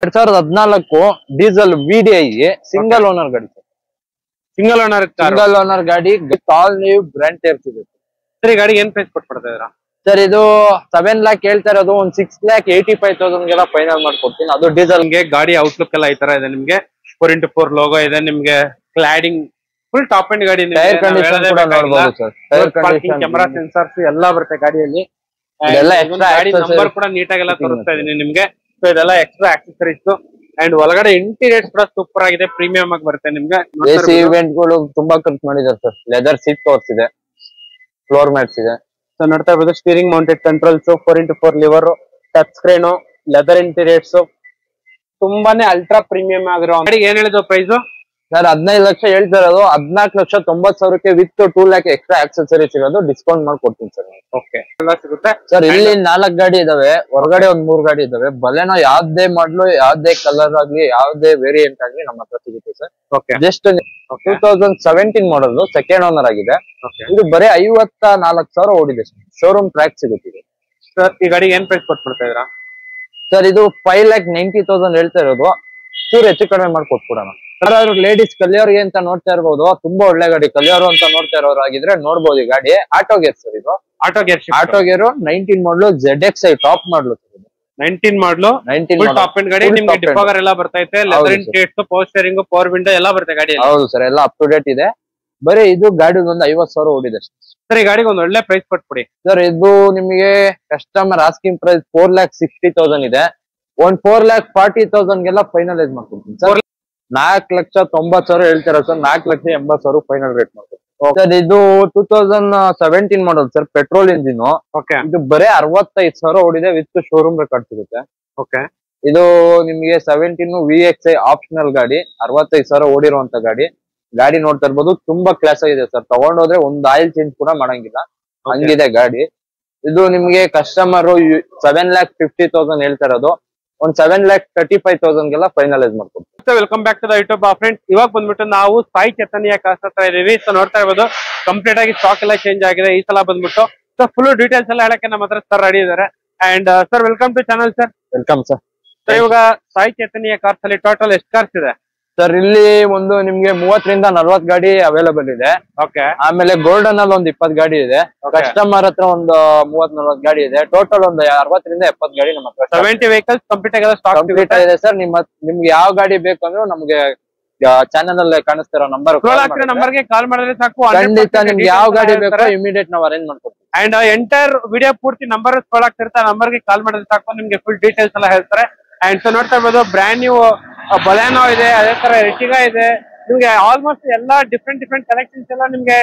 2014 diesel VDI single owner ಗಾಡಿ sir. Single owner ಗಾಡಿ all new brand tyres ಇದೆ sir. ಈ ಗಾಡಿ ಏನ್ ಪ್ರೈಸ್ ಕೊಟ್ಬಿಡ್ತಾ ಇದ್ದೀರಾ ಸರ್? ಇದು 7 lakhs ಹೇಳ್ತಾ ಇರೋದು, ಒಂದು 6,85,000 ಫೈನಲ್ ಮಾಡ್ಕೊಡ್ತೀನಿ. ಅದು ಡೀಸೆಲ್. ಗಾಡಿ ಔಟ್ಲುಕ್ ಎಲ್ಲ ಈ ತರ ಇದೆ ನಿಮ್ಗೆ. 4x4 ಲೋಗೋ ಇದೆ ನಿಮ್ಗೆ. ಕ್ಲಾಡಿಂಗ್ ಫುಲ್ ಟಾಪ್ ಅಂಡ್ ಗಾಡಿ. ಟೈರ್ ಕಂಡೀಷನ್ ಕೂಡ ನೋಡಬಹುದು sir. Tyre condition, camera sensors ಎಲ್ಲ ಬರುತ್ತೆ ಗಾಡಿಯಲ್ಲಿ. ಗಾಡಿ ನಂಬರ್ ಕೂಡ ನೀಟಾಗೆಲ್ಲ ತೋರಿಸ್ತಾ ಇದೀನಿ ನಿಮ್ಗೆ. ಸೊ ಇದೆಲ್ಲ ಎಕ್ಸ್ಟ್ರಾ ಆಕ್ಸೆಸರೀಸ್ ಅಂಡ್ ಒಳಗಡೆ ಇಂಟೀರಿಯರ್ಸ್ ಕೂಡ ಸೂಪರ್ ಆಗಿದೆ, ಪ್ರೀಮಿಯಂ ಆಗಿ ಬರುತ್ತೆ ನಿಮ್ಗೆ. AC ಇವೆಂಟ್ ಗಳು ತುಂಬಾ ಖರ್ಚು ಮಾಡಿದ್ದಾರೆ ಸರ್. ಲೆದರ್ ಸೀಟ್ ಕವರ್ಸ್ ಇದೆ, ಫ್ಲೋರ್ ಮ್ಯಾಟ್ಸ್ ಇದೆ. ಸೊ ನೋಡ್ತಾ ಇರ್ಬೋದು, steering mounted controls, 4x4 liver, touch screen, leather interiors, ತುಂಬಾನೇ ಅಲ್ಟ್ರಾ ಪ್ರೀಮಿಯಂ ಆಗಿರೋ ಗಾಡಿ. ಏನ್ ಹೇಳಿದ್ರು ಪ್ರೈಸ್ ಸರ್? 15 ಲಕ್ಷ ಹೇಳ್ತಾ ಇರೋದು. 14,90,000 ವಿತ್ 2 lakh ಎಕ್ಸ್ಟ್ರಾ ಆಕ್ಸೆಸರೀಸ್ ಇರೋದು ಡಿಸ್ಕೌಂಟ್ ಮಾಡಿ ಕೊಡ್ತೀನಿ ಸರ್. ಓಕೆ, ಎಲ್ಲ ಸಿಗುತ್ತೆ ಸರ್. ಇಲ್ಲಿ 4 ಗಾಡಿ ಇದಾವೆ, ಹೊರಗಡೆ ಒಂದ್ 3 ಗಾಡಿ ಇದಾವೆ. ಬಲೆನೋ ಯಾವ್ದೇ ಮಾಡ್ಲು, ಯಾವ್ದೇ ಕಲರ್ ಆಗ್ಲಿ, ಯಾವ್ದೇ ವೇರಿಯಂಟ್ ಆಗ್ಲಿ ನಮ್ಮ ಹತ್ರ ಸಿಗುತ್ತೆ ಸರ್. ಓಕೆ, ಜಸ್ಟ್ 2017 ಮಾಡಲ್, ಸೆಕೆಂಡ್ ಓನರ್ ಆಗಿದೆ. ಇದು ಬರೀ 54,000 ಓಡಿದೆ ಸರ್. ಶೋರೂಮ್ ಟ್ರ್ಯಾಕ್ ಸಿಗುತ್ತೆ ಸರ್. ಈ ಗಾಡಿ ಏನ್ ಪ್ರೈಸ್ ಕೊಟ್ಬಿಡ್ತಾ ಇದ್ದೀರಾ ಸರ್? ಇದು 5,90,000 ಹೇಳ್ತಾ ಇರೋದು. ಚೂರು ಹೆಚ್ಚು ಕಡಿಮೆ ಮಾಡಿ ಕೊಟ್ಬಿಡೋಣ ಸರ್. ಅವ್ರು ಲೇಡೀಸ್ ಕಲಿಯೋರ್ಗೆ ಅಂತ ನೋಡ್ತಾ ಇರ್ಬೋದು. ತುಂಬಾ ಒಳ್ಳೆ ಗಾಡಿ. ಕಲಿಯೋರು ಅಂತ ನೋಡ್ತಾ ಇರೋರು ಆಗಿದ್ರೆ ನೋಡ್ಬೋದು. ಈ ಗಾಡಿ ಆಟೋ ಗೇರ್ ಸರ್. ಇದು ಆಟೋ ಗೇರ್ 19 ಮಾಡಲು ZXi ಟಾಪ್ ಮಾಡಲು. 19 ಮಾಡಲು ಟಾಪ್ ಅಂಡ್ ಗಾಡಿ. ನಿಮ್ಗೆ ಡಿಫಾಗರ್ ಎಲ್ಲ ಬರ್ತೈತೆ, leather interiors, power steering, power window ಎಲ್ಲ ಬರುತ್ತೆ ಗಾಡಿ. ಹೌದು ಸರ್, ಎಲ್ಲ ಅಪ್ ಟು ಡೇಟ್ ಇದೆ. ಬರೀ ಇದು ಗಾಡಿ ಒಂದು 50,000 ಓಡಿದೆ ಸರ್. ಈ ಗಾಡಿಗೆ ಒಂದು ಒಳ್ಳೆ ಪ್ರೈಸ್ ಕೊಟ್ಬಿಡಿ ಸರ್. ಇದು ನಿಮಗೆ ಕಸ್ಟಮರ್ ಆಸ್ಕಿಂಗ್ ಪ್ರೈಸ್ 4,60,000 ಇದೆ. ಒಂದ್ 4,40,000 ಫೈನಲೈಸ್ ಮಾಡ್ಕೊಡ್ತೀನಿ ಸರ್. 4,90,000 ಹೇಳ್ತಾರ ಸರ್. 4,80,000 ಫೈನಲ್ ರೇಟ್ ಮಾಡ್ಕೊಡ್ತೀನಿ ಸರ್. ಇದು 2017 ಮಾಡಲ್ ಸರ್, ಪೆಟ್ರೋಲ್ ಇಂಜಿನ್. ಇದು ಬರೀ 65,000 ಓಡಿದೆ ವಿತ್ ಶೋರೂಮ್ ರೆಕಾರ್ಡ್ ಸಿಗುತ್ತೆ. ಓಕೆ, ಇದು ನಿಮಗೆ 17 VXi ಆಪ್ಷನಲ್ ಗಾಡಿ, 65,000 ಓಡಿರುವಂತ ಗಾಡಿ. ಗಾಡಿ ನೋಡ್ತಾ ಇರ್ಬೋದು, ತುಂಬಾ ಕ್ಲಾಸ್ ಆಗಿದೆ ಸರ್. ತಗೊಂಡೋದ್ರೆ ಒಂದು ಆಯಿಲ್ ಚೇಂಜ್ ಕೂಡ ಮಾಡಂಗಿಲ್ಲ, ಹಂಗಿದೆ ಗಾಡಿ. ಇದು ನಿಮ್ಗೆ ಕಸ್ಟಮರ್ 7,50,000 ಹೇಳ್ತಾ ಇರೋದು. ಒಂದ್ 7,35,000 ಫೈನಲೈಸ್ ಮಾಡ್ಕೊಡ್ತೀವಿ. Welcome back to the YouTube friends. ಇವಾಗ ಬಂದ್ಬಿಟ್ಟು ನಾವು ಸಾಯಿ ಚೈತನ್ಯ ಕಾರ್ಸ್ ಹತ್ರ ಇದೀವಿ. ಸೊ ನೋಡ್ತಾ ಇರ್ಬೋದು, ಕಂಪ್ಲೀಟ್ ಆಗಿ ಸ್ಟಾಕ್ ಎಲ್ಲ ಚೇಂಜ್ ಆಗಿದೆ ಈ ಸಲ ಬಂದ್ಬಿಟ್ಟು. ಸೊ ಫುಲ್ ಡೀಟೇಲ್ಸ್ ಎಲ್ಲ ಹೇಳಕ್ಕೆ ನಮ್ಮ ಹತ್ರ ಸರ್ ರೆಡಿ ಇದಾರೆ. And sir, welcome to channel sir. Welcome sir. ಇವಾಗ ಸಾಯಿ ಚೈತನ್ಯ ಕಾರ್ಸ್ ಅಲ್ಲಿ ಟೋಟಲ್ ಎಷ್ಟು ಕಾರ್ಸ್ ಇದೆ ಸರ್? ಇಲ್ಲಿ ಒಂದು ನಿಮ್ಗೆ 30ರಿಂದ 40 ಗಾಡಿ ಅವೈಲೇಬಲ್ ಇದೆ. ಓಕೆ, ಆಮೇಲೆ ಗೋಲ್ಡನ್ ಅಲ್ಲಿ ಒಂದು 20 ಗಾಡಿ ಇದೆ. ಕಸ್ಟಮರ್ ಹತ್ರ ಒಂದು 30-40 ಗಾಡಿ ಇದೆ. ಟೋಟಲ್ ಒಂದು 60ರಿಂದ 70 ಗಾಡಿ ನಮ್ಮ ಹತ್ರ. 70 ವೆಹಿಕಲ್ಸ್ ಕಂಪ್ಲೀಟ್ ಇದೆ ಸರ್. ನಿಮ್ಗೆ ಯಾವ ಗಾಡಿ ಬೇಕು ಅಂದ್ರೆ ನಮ್ಗೆ ಚಾನೆಲ್ ಅಲ್ಲಿ ಕಾಣಿಸ್ತಿರೋ ನಂಬರ್ಗೆ ಕಾಲ್ ಮಾಡಿದ್ರೆ ಸಾಕು. ಖಂಡಿತ ನಿಮ್ಗೆ ಯಾವ ಗಾಡಿ ಬೇಕೋ ಇಮಿಡಿಯೇಟ್ ನಾವು ಅರೇಂಜ್ ಮಾಡ್ಕೊಡ್ತೀವಿ. ಅಂಡ್ ಎಂಟೈರ್ ವಿಡಿಯೋ ಪೂರ್ತಿ ನಂಬರ್ ಸ್ಕ್ರೋಲ್ ಆಗ್ತಿರುತ್ತೆ. ನಂಬರ್ಗೆ ಕಾಲ್ ಮಾಡಿದ್ರೆ ಸಾಕು, ನಿಮ್ಗೆ ಫುಲ್ ಡೀಟೇಲ್ಸ್ ಎಲ್ಲ ಹೇಳ್ತಾರೆ. ಅಂಡ್ ಸೊ ನೋಡ್ತಾ ಇರ್ಬೋದು, ಬ್ರ್ಯಾಂಡ್ ನ್ಯೂ ಬಲೆನೋ ಇದೆ, ಅದೇ ತರ ಎರ್ಟಿಗಾ ಇದೆ. ನಿಮ್ಗೆ ಆಲ್ಮೋಸ್ಟ್ ಎಲ್ಲಾ ಡಿಫ್ರೆಂಟ್ ಕಲೆಕ್ಷನ್ಸ್ ಎಲ್ಲ ನಿಮ್ಗೆ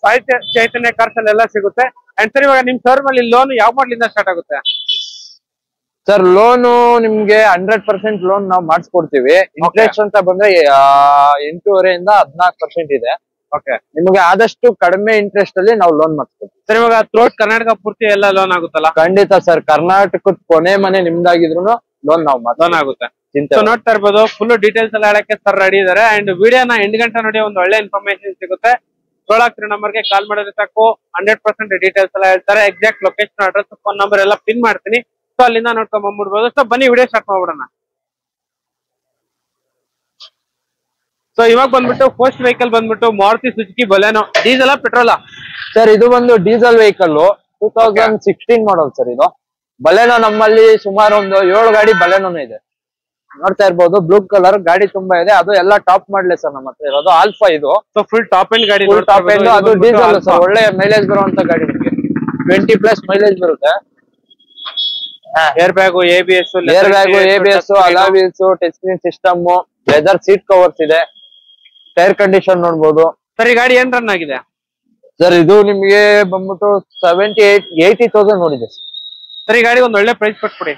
ಸಾಯಿ ಚೈತನ್ಯ ಕಾರ್ಸ್ ಅಲ್ಲಿ ಎಲ್ಲ ಸಿಗುತ್ತೆ. ಅಂಡ್ ಸರ್, ಇವಾಗ ನಿಮ್ ಶೋರೂಮ್ ಅಲ್ಲಿ ಲೋನ್ ಯಾವ ಮಾಡ್ಲಿಂದ ಸ್ಟಾರ್ಟ್ ಆಗುತ್ತೆ ಸರ್? ಲೋನು ನಿಮ್ಗೆ 100% ಲೋನ್ ನಾವು ಮಾಡಿಸ್ಕೊಡ್ತೀವಿ. ಇಂಟ್ರೆಸ್ಟ್ ಅಂತ ಬಂದ್ರೆ 8.5% 14% ಇದೆ. ಓಕೆ, ನಿಮ್ಗೆ ಆದಷ್ಟು ಕಡಿಮೆ ಇಂಟ್ರೆಸ್ಟ್ ಅಲ್ಲಿ ನಾವು ಲೋನ್ ಮಾಡಿಸ್ಕೊಡ್ತೀವಿ ಸರ್. ಇವಾಗ ಥ್ರೂಟ್ ಕರ್ನಾಟಕ ಪೂರ್ತಿ ಎಲ್ಲ ಲೋನ್ ಆಗುತ್ತಲ್ಲ? ಖಂಡಿತ ಸರ್. ಕರ್ನಾಟಕದ ಕೊನೆ ಮನೆ ನಿಮ್ದಾಗಿದ್ರು ಲೋನ್ ನಾವು ಲೋನ್ ಆಗುತ್ತೆ. ನೋಡ್ತಾ ಇರ್ಬೋದು, ಫುಲ್ ಡೀಟೇಲ್ಸ್ ಎಲ್ಲ ಹೇಳಕ್ಕೆ ಸರ್ ರೆಡಿ ಇದಾರೆ. ಅಂಡ್ ವಿಡಿಯೋನ ಎಂಡ್ ಗಂಟೆ ನೋಡಿ ಒಂದು ಒಳ್ಳೆ ಇನ್ಫಾರ್ಮೇಶನ್ ಸಿಗುತ್ತೆ. ಆಗ್ತಿರೋ ನಂಬರ್ಗೆ ಕಾಲ್ ಮಾಡಿದ್ರೆ ಸಾಕು, 100% ಡೀಟೇಲ್ಸ್ ಎಲ್ಲ ಹೇಳ್ತಾರೆ. Exact location, address, phone number ಎಲ್ಲ ಪಿನ್ ಮಾಡ್ತೀನಿ. ಸೊ ಅಲ್ಲಿಂದ ನೋಡ್ಕೊಂಡ್ ಬಂದ್ಬಿಡ್ಬೋದು. ಸೊ ಬನ್ನಿ ವಿಡಿಯೋ ಸ್ಟಾರ್ಟ್ ಮಾಡ್ಬಿಡೋಣ. ಸೊ ಇವಾಗ ಬಂದ್ಬಿಟ್ಟು ಫಸ್ಟ್ ವೆಹಿಕಲ್ ಬಂದ್ಬಿಟ್ಟು ಮಾರುತಿ ಸುಜುಕಿ ಬಲೆನೋ. ಡೀಸೆಲ್ ಪೆಟ್ರೋಲಾ ಸರ್? ಇದು ಒಂದು ಡೀಸೆಲ್ ವೆಹಿಕಲ್, 2016 ಮಾಡಲ್ ಸರ್. ಇದು ಬಲೆನೋ ನಮ್ಮಲ್ಲಿ ಸುಮಾರು ಒಂದು 7 ಗಾಡಿ ಬಲೆನೋನೇ ಇದೆ. ನೋಡ್ತಾ ಇರ್ಬೋದು, ಬ್ಲೂ ಕಲರ್ ಗಾಡಿ ತುಂಬಾ ಇದೆ. ಅದು ಎಲ್ಲ ಟಾಪ್ ಮಾಡ್ಲೆ ಸರ್ ನಮ್ಮ ಹತ್ರ ಇರೋದು. ಆಲ್ಫಾ ಇದು. ಸೊ ಫುಲ್ ಟಾಪ್ ಎಂಡ್ ಗಾಡಿ. Top end. ಅದು ಡೀಸೆಲ್ ಸರ್. ಒಳ್ಳೆ ಮೈಲೇಜ್ ಬರುವಂತ ಗಾಡಿ. ನಿಮಗೆ 20+ ಮೈಲೇಜ್ ಬರುತ್ತೆ. ಏರ್ ಬ್ಯಾಗ್, ABS, ಅಲಾ wheels, touch screen system, leather seat covers ಇದೆ. ಟೈರ್ ಕಂಡೀಷನ್ ನೋಡ್ಬೋದು ಸರ್. ಈ ಗಾಡಿ ಏನ್ ರನ್ ಆಗಿದೆ ಸರ್? ಇದು ನಿಮ್ಗೆ ಬಂದ್ಬಿಟ್ಟು 70,000-80,000 ನೋಡಿದೆ ಸರ್. ಈ ಗಾಡಿ ಒಂದ್ ಒಳ್ಳೆ ಪ್ರೈಸ್ ಕೊಟ್ಬಿಡಿ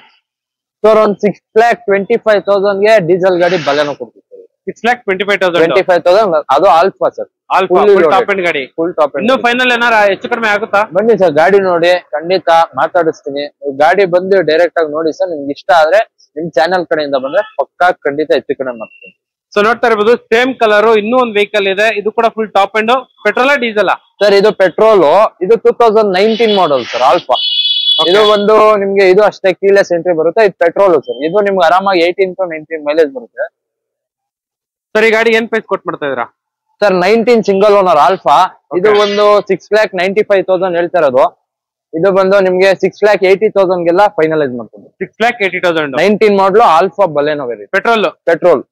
ಸರ್. ಒಂದ್ 6,25,000 ಡೀಸೆಲ್ ಗಾಡಿ ಬಲೆನೋ ಕೊಡ್ತೀವಿ ಸರ್. 6,25,000. ಅದು ಆಲ್ಫಾ ಸರ್. ಟಾಪ್ ಎಂಡ್ ಗಾಡಿ. Full top end. ಇನ್ನು ಫೈನಲ್ ಏನಾರ ಹೆಚ್ಚು ಕಡಿಮೆ ಆಗುತ್ತಾ? ಬನ್ನಿ ಸರ್, ಗಾಡಿ ನೋಡಿ, ಖಂಡಿತ ಮಾತಾಡಿಸ್ತೀನಿ. ಗಾಡಿ ಬಂದು ಡೈರೆಕ್ಟ್ ಆಗಿ ನೋಡಿ ಸರ್. ನಿಮ್ಗೆ ಇಷ್ಟ ಆದ್ರೆ ನಿಮ್ ಚಾನೆಲ್ ಕಡೆಯಿಂದ ಬಂದ್ರೆ ಪಕ್ಕಾ ಖಂಡಿತ ಹೆಚ್ಚು ಕಡಿಮೆ ಮಾಡ್ತೀನಿ. ಸೊ ನೋಡ್ತಾ ಇರ್ಬೋದು, ಸೇಮ್ ಕಲರ್ ಇನ್ನೂ ಒಂದು ವೆಹಿಕಲ್ ಇದೆ. ಇದು ಕೂಡ full top end. Petrol diesel sir? ಇದು ಪೆಟ್ರೋಲ್. ಇದು 2019 ಮಾಡಲ್ ಸರ್, ಆಲ್ಫಾ. ಇದು ಒಂದು ನಿಮ್ಗೆ ಇದು ಅಷ್ಟೇ ಕೀಲೆಸ್ ಎಂಟ್ರಿ ಬರುತ್ತೆ. ಇದು ಪೆಟ್ರೋಲ್ ಸರ್. ಇದು ನಿಮ್ಗೆ ಆರಾಮಾಗಿ 18 to 19 ಮೈಲೇಜ್ ಬರುತ್ತೆ ಸರ್. ಈ ಗಾಡಿ ಏನ್ ಪ್ರೈಸ್ ಕೊಟ್ಟು ಮಾಡ್ತಾ ಇದ್ರಾ ಸರ್? 19 single owner alpha. ಇದು ಒಂದು 6,95,000 ಹೇಳ್ತಾ ಇರೋದು. ಇದು ಬಂದು ನಿಮ್ಗೆ 6,80,000 ಗೆಲ್ಲ ಫೈನಲೈಸ್ ಮಾಡ್ತೀವಿ. 6,80,000 19 ಮಾಡಲು ಆಲ್ಫಾ ಬಲೆನೋ ಪೆಟ್ರೋಲ್. ಪೆಟ್ರೋಲ್